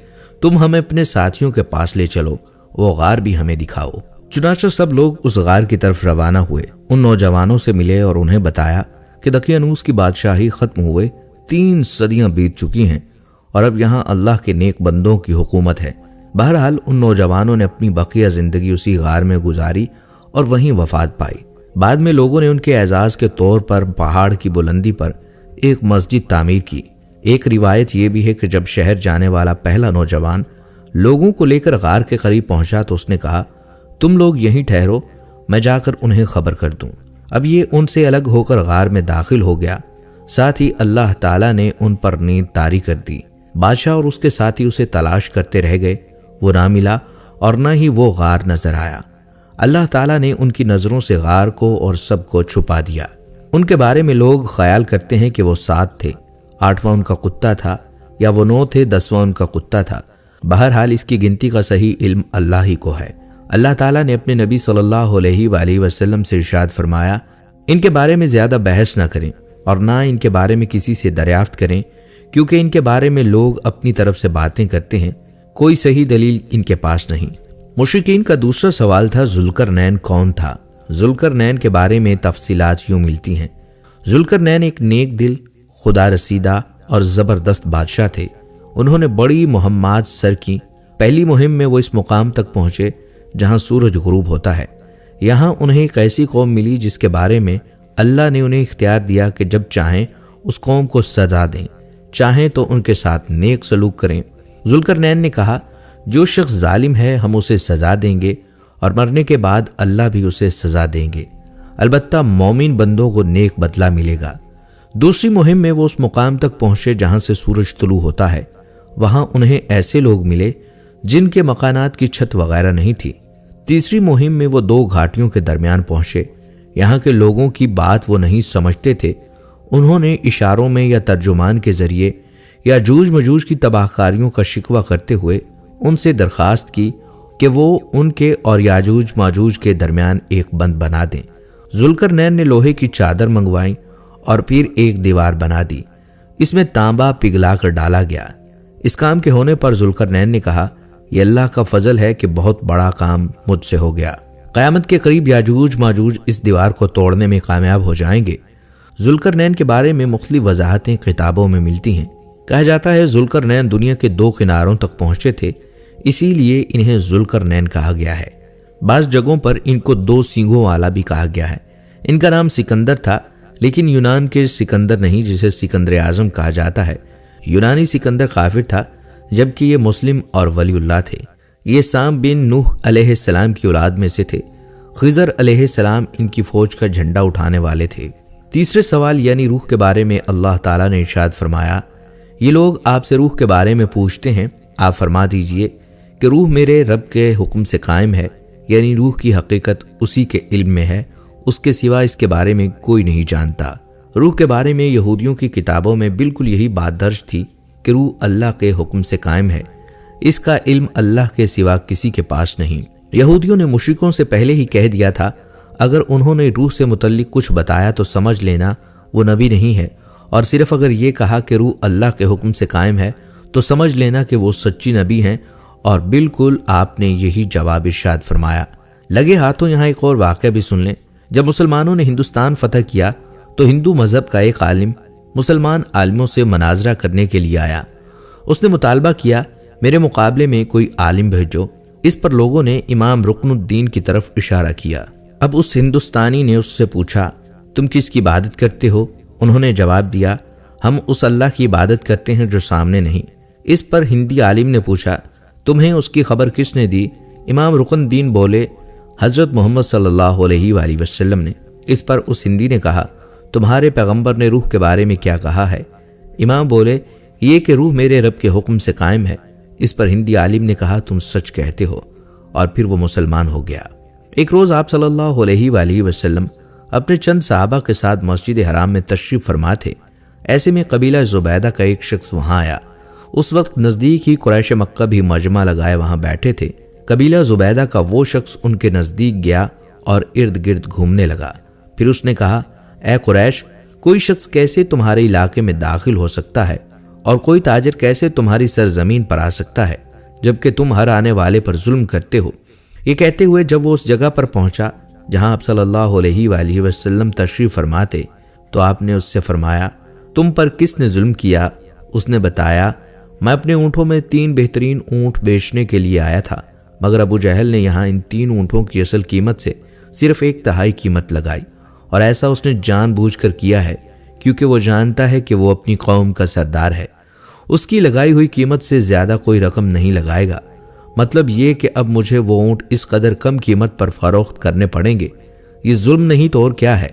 تم ہمیں اپنے ساتھیوں کے پاس لے چلو، وہ غار بھی ہمیں دکھاؤ۔ چنانچہ سب لوگ اس غار کی طرف روانہ ہوئے۔ ان نوجوانوں سے ملے اور انہیں بتایا کہ دقیانوس کی بادشاہی ختم ہوئے 3 صدیاں بیت چکی ہیں اور اب یہاں اللہ کے نیک بندوں کی حکومت ہے۔ بہرحال ان نوجوانوں نے اپنی بقیہ زندگی اسی غار میں گزاری اور وہیں وفات پائی۔ بعد میں لوگوں نے ان کے اعزاز کے طور پر پہاڑ کی بلندی پر ایک مسجد تعمیر کی۔ ایک روایت یہ بھی ہے کہ جب شہر جانے والا پہلا نوجوان لوگوں کو لے کر غار کے قریب پہنچا تو اس نے کہا، تم لوگ یہیں ٹھہرو، میں جا کر انہیں خبر کر دوں۔ اب یہ ان سے الگ ہو کر غار میں داخل ہو گیا۔ ساتھ ہی اللہ تعالیٰ نے ان پر نیند طاری کر دی۔ بادشاہ اور اس کے ساتھی اسے تلاش کرتے رہ گئے، وہ نہ ملا اور نہ ہی وہ غار نظر آیا۔ اللہ تعالیٰ نے ان کی نظروں سے غار کو اور سب کو چھپا دیا۔ ان کے بارے میں لوگ خیال کرتے ہیں کہ وہ 7 تھے، 8واں ان کا کتا تھا، یا وہ 9 تھے، 10واں ان کا کتا تھا۔ بہرحال اس کی گنتی کا صحیح علم اللہ ہی کو ہے۔ اللہ تعالیٰ نے اپنے نبی صلی اللہ علیہ وآلہ وسلم سے ارشاد فرمایا، ان کے بارے میں زیادہ بحث نہ کریں اور نہ ان کے بارے میں کسی سے دریافت کریں، کیونکہ ان کے بارے میں لوگ اپنی طرف سے باتیں کرتے ہیں، کوئی صحیح دلیل ان کے پاس نہیں۔ مشرکین کا دوسرا سوال تھا، ذوالقرنین کون تھا؟ ذوالقرنین کے بارے میں تفصیلات یوں ملتی ہیں۔ ذوالقرنین ایک نیک دل، خدا رسیدہ اور زبردست بادشاہ تھے۔ انہوں نے بڑی مہمات سر کی۔ پہلی مہم میں وہ اس مقام تک پہنچے جہاں سورج غروب ہوتا ہے۔ یہاں انہیں ایک ایسی قوم ملی جس کے بارے میں اللہ نے انہیں اختیار دیا کہ جب چاہیں اس قوم کو سزا دیں، چاہیں تو ان کے ساتھ نیک سلوک کریں۔ ذوالقرنین نے کہا، جو شخص ظالم ہے ہم اسے سزا دیں گے اور مرنے کے بعد اللہ بھی اسے سزا دیں گے، البتہ مومن بندوں کو نیک بدلہ ملے گا۔ دوسری مہم میں وہ اس مقام تک پہنچے جہاں سے سورج طلوع ہوتا ہے۔ وہاں انہیں ایسے لوگ ملے جن کے مکانات کی چھت وغیرہ نہیں تھی۔ تیسری مہم میں وہ 2 گھاٹیوں کے درمیان پہنچے۔ یہاں کے لوگوں کی بات وہ نہیں سمجھتے تھے۔ انہوں نے اشاروں میں یا ترجمان کے ذریعے یا جوج مجوج کی تباہ کاریوں کا شکوہ کرتے ہوئے ان سے درخواست کی کہ وہ ان کے اور یاجوج ماجوج کے درمیان ایک بند بنا دیں۔ ذوالقرنین نے لوہے کی چادر منگوائیں اور پھر ایک دیوار بنا دی۔ اس میں تانبا پگھلا کر ڈالا گیا۔ اس کام کے ہونے پر ذوالقرنین نے کہا، یہ اللہ کا فضل ہے کہ بہت بڑا کام مجھ سے ہو گیا۔ قیامت کے قریب یاجوج ماجوج اس دیوار کو توڑنے میں کامیاب ہو جائیں گے۔ ذوالقرنین کے بارے میں مختلف وضاحتیں کتابوں میں ملتی ہیں۔ کہا جاتا ہے ذوالقرنین دنیا کے 2 کناروں تک پہنچے تھے، اسی لیے انہیں ذوالقرنین کہا گیا ہے۔ بعض جگہوں پر ان کو 2 سینگوں والا بھی کہا گیا ہے۔ ان کا نام سکندر تھا، لیکن یونان کے سکندر نہیں جسے سکندر اعظم کہا جاتا ہے۔ یونانی سکندر کافر تھا، جبکہ یہ مسلم اور ولی اللہ تھے۔ یہ سام بن نوح علیہ السلام کی اولاد میں سے تھے۔ خضر علیہ السلام ان کی فوج کا جھنڈا اٹھانے والے تھے۔ تیسرے سوال یعنی روح کے بارے میں اللہ تعالیٰ نے ارشاد فرمایا، یہ لوگ آپ سے روح کے بارے میں پوچھتے ہیں، آپ فرما دیجئے کہ روح میرے رب کے حکم سے قائم ہے، یعنی روح کی حقیقت اسی کے علم میں ہے، اس کے سوا اس کے بارے میں کوئی نہیں جانتا۔ روح کے بارے میں یہودیوں کی کتابوں میں بالکل یہی بات درج تھی کہ روح اللہ کے حکم سے قائم ہے، اس کا علم اللہ کے سوا کسی کے پاس نہیں۔ یہودیوں نے مشرکوں سے پہلے ہی کہہ دیا تھا اگر انہوں نے روح سے متعلق کچھ بتایا تو سمجھ لینا وہ نبی نہیں ہے، اور صرف اگر یہ کہا کہ روح اللہ کے حکم سے قائم ہے تو سمجھ لینا کہ وہ سچی نبی ہیں، اور بالکل آپ نے یہی جواب ارشاد فرمایا۔ لگے ہاتھوں یہاں ایک اور واقعہ بھی سن لیں۔ جب مسلمانوں نے ہندوستان فتح کیا تو ہندو مذہب کا ایک عالم مسلمان عالموں سے مناظرہ کرنے کے لیے آیا۔ اس نے مطالبہ کیا میرے مقابلے میں کوئی عالم بھیجو۔ اس پر لوگوں نے امام رکن الدین کی طرف اشارہ کیا۔ اب اس ہندوستانی نے اس سے پوچھا تم کس کی عبادت کرتے ہو؟ انہوں نے جواب دیا ہم اس اللہ کی عبادت کرتے ہیں جو سامنے نہیں۔ اس پر ہندی عالم نے پوچھا تمہیں اس کی خبر کس نے دی؟ امام رکن الدین بولے حضرت محمد صلی اللہ علیہ وآلہ وسلم نے۔ اس پر اس ہندی نے کہا تمہارے پیغمبر نے روح کے بارے میں کیا کہا ہے؟ امام بولے یہ کہ روح میرے رب کے حکم سے قائم ہے۔ اس پر ہندی عالم نے کہا تم سچ کہتے ہو، اور پھر وہ مسلمان ہو گیا۔ ایک روز آپ صلی اللہ علیہ وآلہ وسلم اپنے چند صحابہ کے ساتھ مسجد حرام میں تشریف فرما تھے۔ ایسے میں قبیلہ زبیدہ کا ایک شخص وہاں آیا۔ اس وقت نزدیک ہی قریش مکہ بھی مجمع لگائے وہاں بیٹھے تھے۔ قبیلہ زبیدہ کا وہ شخص ان کے نزدیک گیا اور ارد گرد گھومنے لگا۔ پھر اس نے کہا اے قریش، کوئی شخص کیسے تمہارے علاقے میں داخل ہو سکتا ہے، اور کوئی تاجر کیسے تمہاری سرزمین پر آ سکتا ہے، جبکہ تم ہر آنے والے پر ظلم کرتے ہو؟ یہ کہتے ہوئے جب وہ اس جگہ پر پہنچا جہاں آپ صلی اللہ علیہ وآلہ وسلم تشریف فرماتے تو آپ نے اس سے فرمایا تم پر کس نے ظلم کیا؟ اس نے بتایا میں اپنے اونٹوں میں 3 بہترین اونٹ بیچنے کے لیے آیا تھا، مگر ابو جہل نے یہاں ان 3 اونٹوں کی اصل قیمت سے صرف 1/3 قیمت لگائی، اور ایسا اس نے جان بوجھ کر کیا ہے کیونکہ وہ جانتا ہے کہ وہ اپنی قوم کا سردار ہے۔ اس کی لگائی ہوئی قیمت سے زیادہ کوئی رقم نہیں لگائے گا۔ مطلب یہ کہ اب مجھے وہ اونٹ اس قدر کم قیمت پر فروخت کرنے پڑیں گے۔ یہ ظلم نہیں تو اور کیا ہے؟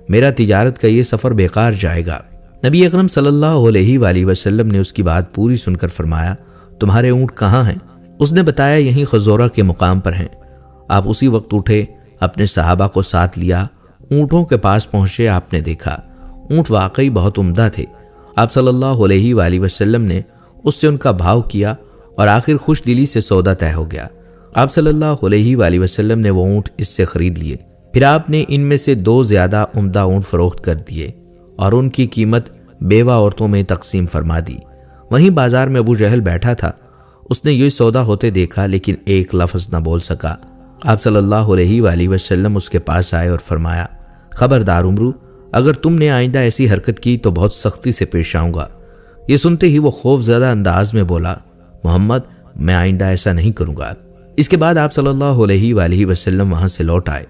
میرا تجارت کا یہ سفر بیکار جائے گا۔ نبی اکرم صلی اللہ علیہ وآلہ وسلم نے اس کی بات پوری سن کر فرمایا تمہارے اونٹ کہاں ہیں؟ اس نے بتایا یہیں خزورہ کے مقام پر ہیں۔ آپ اسی وقت اٹھے، اپنے صحابہ کو ساتھ لیا، اونٹوں کے پاس پہنچے۔ آپ نے دیکھا اونٹ واقعی بہت عمدہ تھے۔ آپ صلی اللہ علیہ وآلہ وسلم نے اس سے ان کا بھاؤ کیا اور آخر خوش دلی سے سودا طے ہو گیا۔ آپ صلی اللہ علیہ وآلہ وسلم نے وہ اونٹ اس سے خرید لیے۔ پھر آپ نے ان میں سے 2 زیادہ عمدہ اونٹ فروخت کر دیے اور ان کی قیمت بیوہ عورتوں میں تقسیم فرما دی۔ وہیں بازار میں ابو جہل بیٹھا تھا۔ اس نے یہ سودا ہوتے دیکھا لیکن ایک لفظ نہ بول سکا۔ آپ صلی اللہ علیہ وآلہ وسلم اس کے پاس آئے اور فرمایا خبردار عمرو، اگر تم نے آئندہ ایسی حرکت کی تو بہت سختی سے پیش آؤں گا۔ یہ سنتے ہی وہ خوف زدہ انداز میں بولا محمد میں آئندہ ایسا نہیں کروں گا۔ اس کے بعد آپ صلی اللہ علیہ وآلہ وسلم وہاں سے لوٹ آئے۔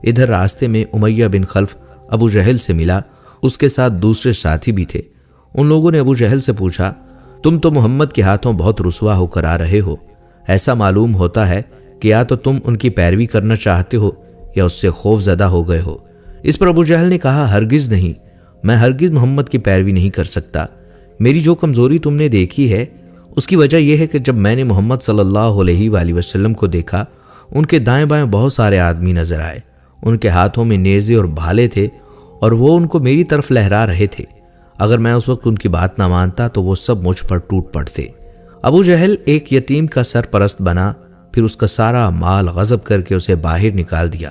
ادھر راستے میں امیہ بن خلف ابو جہل سے ملا، اس کے ساتھ دوسرے ساتھی بھی تھے۔ ان لوگوں نے ابو جہل سے پوچھا تم تو محمد کے ہاتھوں بہت رسوا ہو کر آ رہے ہو، ایسا معلوم ہوتا ہے کہ یا تو تم ان کی پیروی کرنا چاہتے ہو یا اس سے خوف زدہ ہو گئے ہو۔ اس پر ابو جہل نے کہا ہرگز نہیں، میں ہرگز محمد کی پیروی نہیں کر سکتا۔ میری جو کمزوری تم نے دیکھی ہے اس کی وجہ یہ ہے کہ جب میں نے محمد صلی اللہ علیہ وآلہ وسلم کو دیکھا ان کے دائیں بائیں بہت سارے آدمی نظر آئے، ان کے ہاتھوں میں نیزے اور بھالے تھے اور وہ ان کو میری طرف لہرا رہے تھے۔ اگر میں اس وقت ان کی بات نہ مانتا تو وہ سب مجھ پر ٹوٹ پڑتے۔ ابو جہل ایک یتیم کا سرپرست بنا، پھر اس کا سارا مال غصب کر کے اسے باہر نکال دیا۔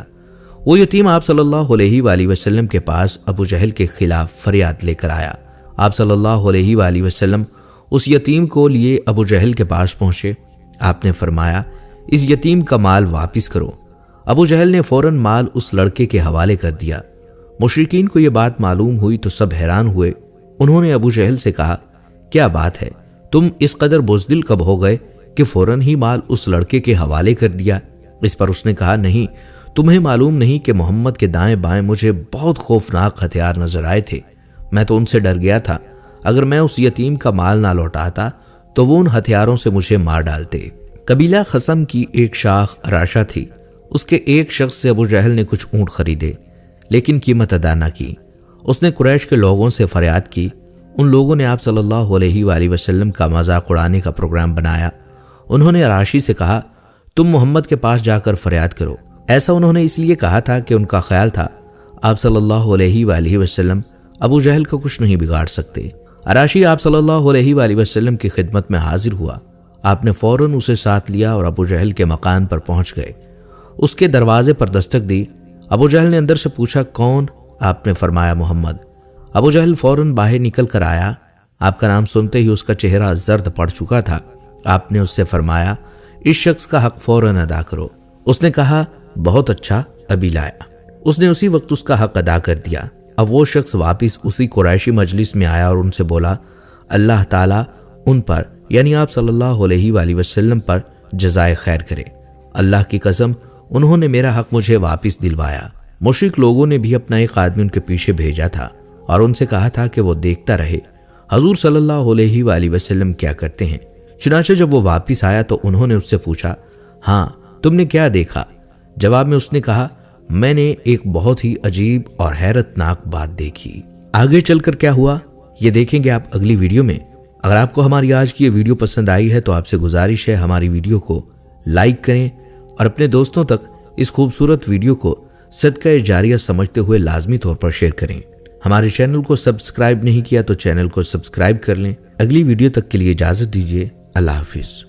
وہ یتیم آپ صلی اللہ علیہ وآلہ وسلم کے پاس ابو جہل کے خلاف فریاد لے کر آیا۔ آپ صلی اللہ علیہ وآلہ وسلم اس یتیم کو لیے ابو جہل کے پاس پہنچے۔ آپ نے فرمایا اس یتیم کا مال واپس کرو۔ ابو جہل نے فوراً مال اس لڑکے کے حوالے کر دیا۔ مشرکین کو یہ بات معلوم ہوئی تو سب حیران ہوئے۔ انہوں نے ابو جہل سے کہا کیا بات ہے، تم اس قدر بزدل کب ہو گئے کہ فوراً ہی مال اس لڑکے کے حوالے کر دیا؟ اس پر اس نے کہا نہیں، تمہیں معلوم نہیں کہ محمد کے دائیں بائیں مجھے بہت خوفناک ہتھیار نظر آئے تھے، میں تو ان سے ڈر گیا تھا۔ اگر میں اس یتیم کا مال نہ لوٹاتا تو وہ ان ہتھیاروں سے مجھے مار ڈالتے۔ قبیلہ خصم کی ایک شاخ راشا تھی، اس کے ایک شخص سے ابو جہل نے کچھ اونٹ خریدے لیکن قیمت ادا نہ کی۔ اس نے قریش کے لوگوں سے فریاد کی۔ ان لوگوں نے آپ صلی اللہ علیہ وآلہ وسلم کا مذاق اڑانے کا پروگرام بنایا۔ انہوں نے اراشی سے کہا تم محمد کے پاس جا کر فریاد کرو۔ ایسا انہوں نے اس لیے کہا تھا کہ ان کا خیال تھا آپ صلی اللہ علیہ وآلہ وسلم ابو جہل کا کچھ نہیں بگاڑ سکتے۔ اراشی آپ صلی اللہ علیہ وآلہ وسلم کی خدمت میں حاضر ہوا۔ آپ نے فوراً اسے ساتھ لیا اور ابو جہل کے مکان پر پہنچ گئے۔ اس کے دروازے پر دستک دی۔ ابو جہل نے اندر سے پوچھا کون؟ آپ نے فرمایا محمد۔ ابو جہل فوراً باہر نکل کر آیا۔ آپ کا نام سنتے ہی اس کا چہرہ زرد پڑ چکا تھا۔ آپ نے اس سے فرمایا اس شخص کا حق فوراً ادا کرو۔ اس نے کہا بہت اچھا، ابھی لایا۔ اس نے اسی وقت اس کا حق ادا کر دیا۔ اب وہ شخص واپس اسی قریشی مجلس میں آیا اور ان سے بولا اللہ تعالیٰ ان پر یعنی آپ صلی اللہ علیہ وآلہ وسلم پر جزائے خیر کرے۔ اللہ کی قسم انہوں نے میرا حق مجھے واپس دلوایا۔ مشرک لوگوں نے بھی اپنا ایک آدمی ان کے پیچھے بھیجا تھا اور ان سے کہا تھا کہ وہ دیکھتا رہے حضور صلی اللہ علیہ وآلہ وسلم کیا کرتے ہیں۔ چنانچہ جب وہ واپس آیا تو انہوں نے اس سے پوچھا ہاں تم نے کیا دیکھا؟ جواب میں اس نے کہا میں نے ایک بہت ہی عجیب اور حیرت ناک بات دیکھی۔ آگے چل کر کیا ہوا یہ دیکھیں گے آپ اگلی ویڈیو میں۔ اگر آپ کو ہماری آج کی یہ ویڈیو پسند آئی ہے تو آپ سے گزارش ہے ہماری ویڈیو کو لائک کریں اور اپنے دوستوں تک اس خوبصورت ویڈیو کو صدقہ جاریہ سمجھتے ہوئے لازمی طور پر شیئر کریں۔ ہمارے چینل کو سبسکرائب نہیں کیا تو چینل کو سبسکرائب کر لیں۔ اگلی ویڈیو تک کے لیے اجازت دیجیے۔ اللہ حافظ۔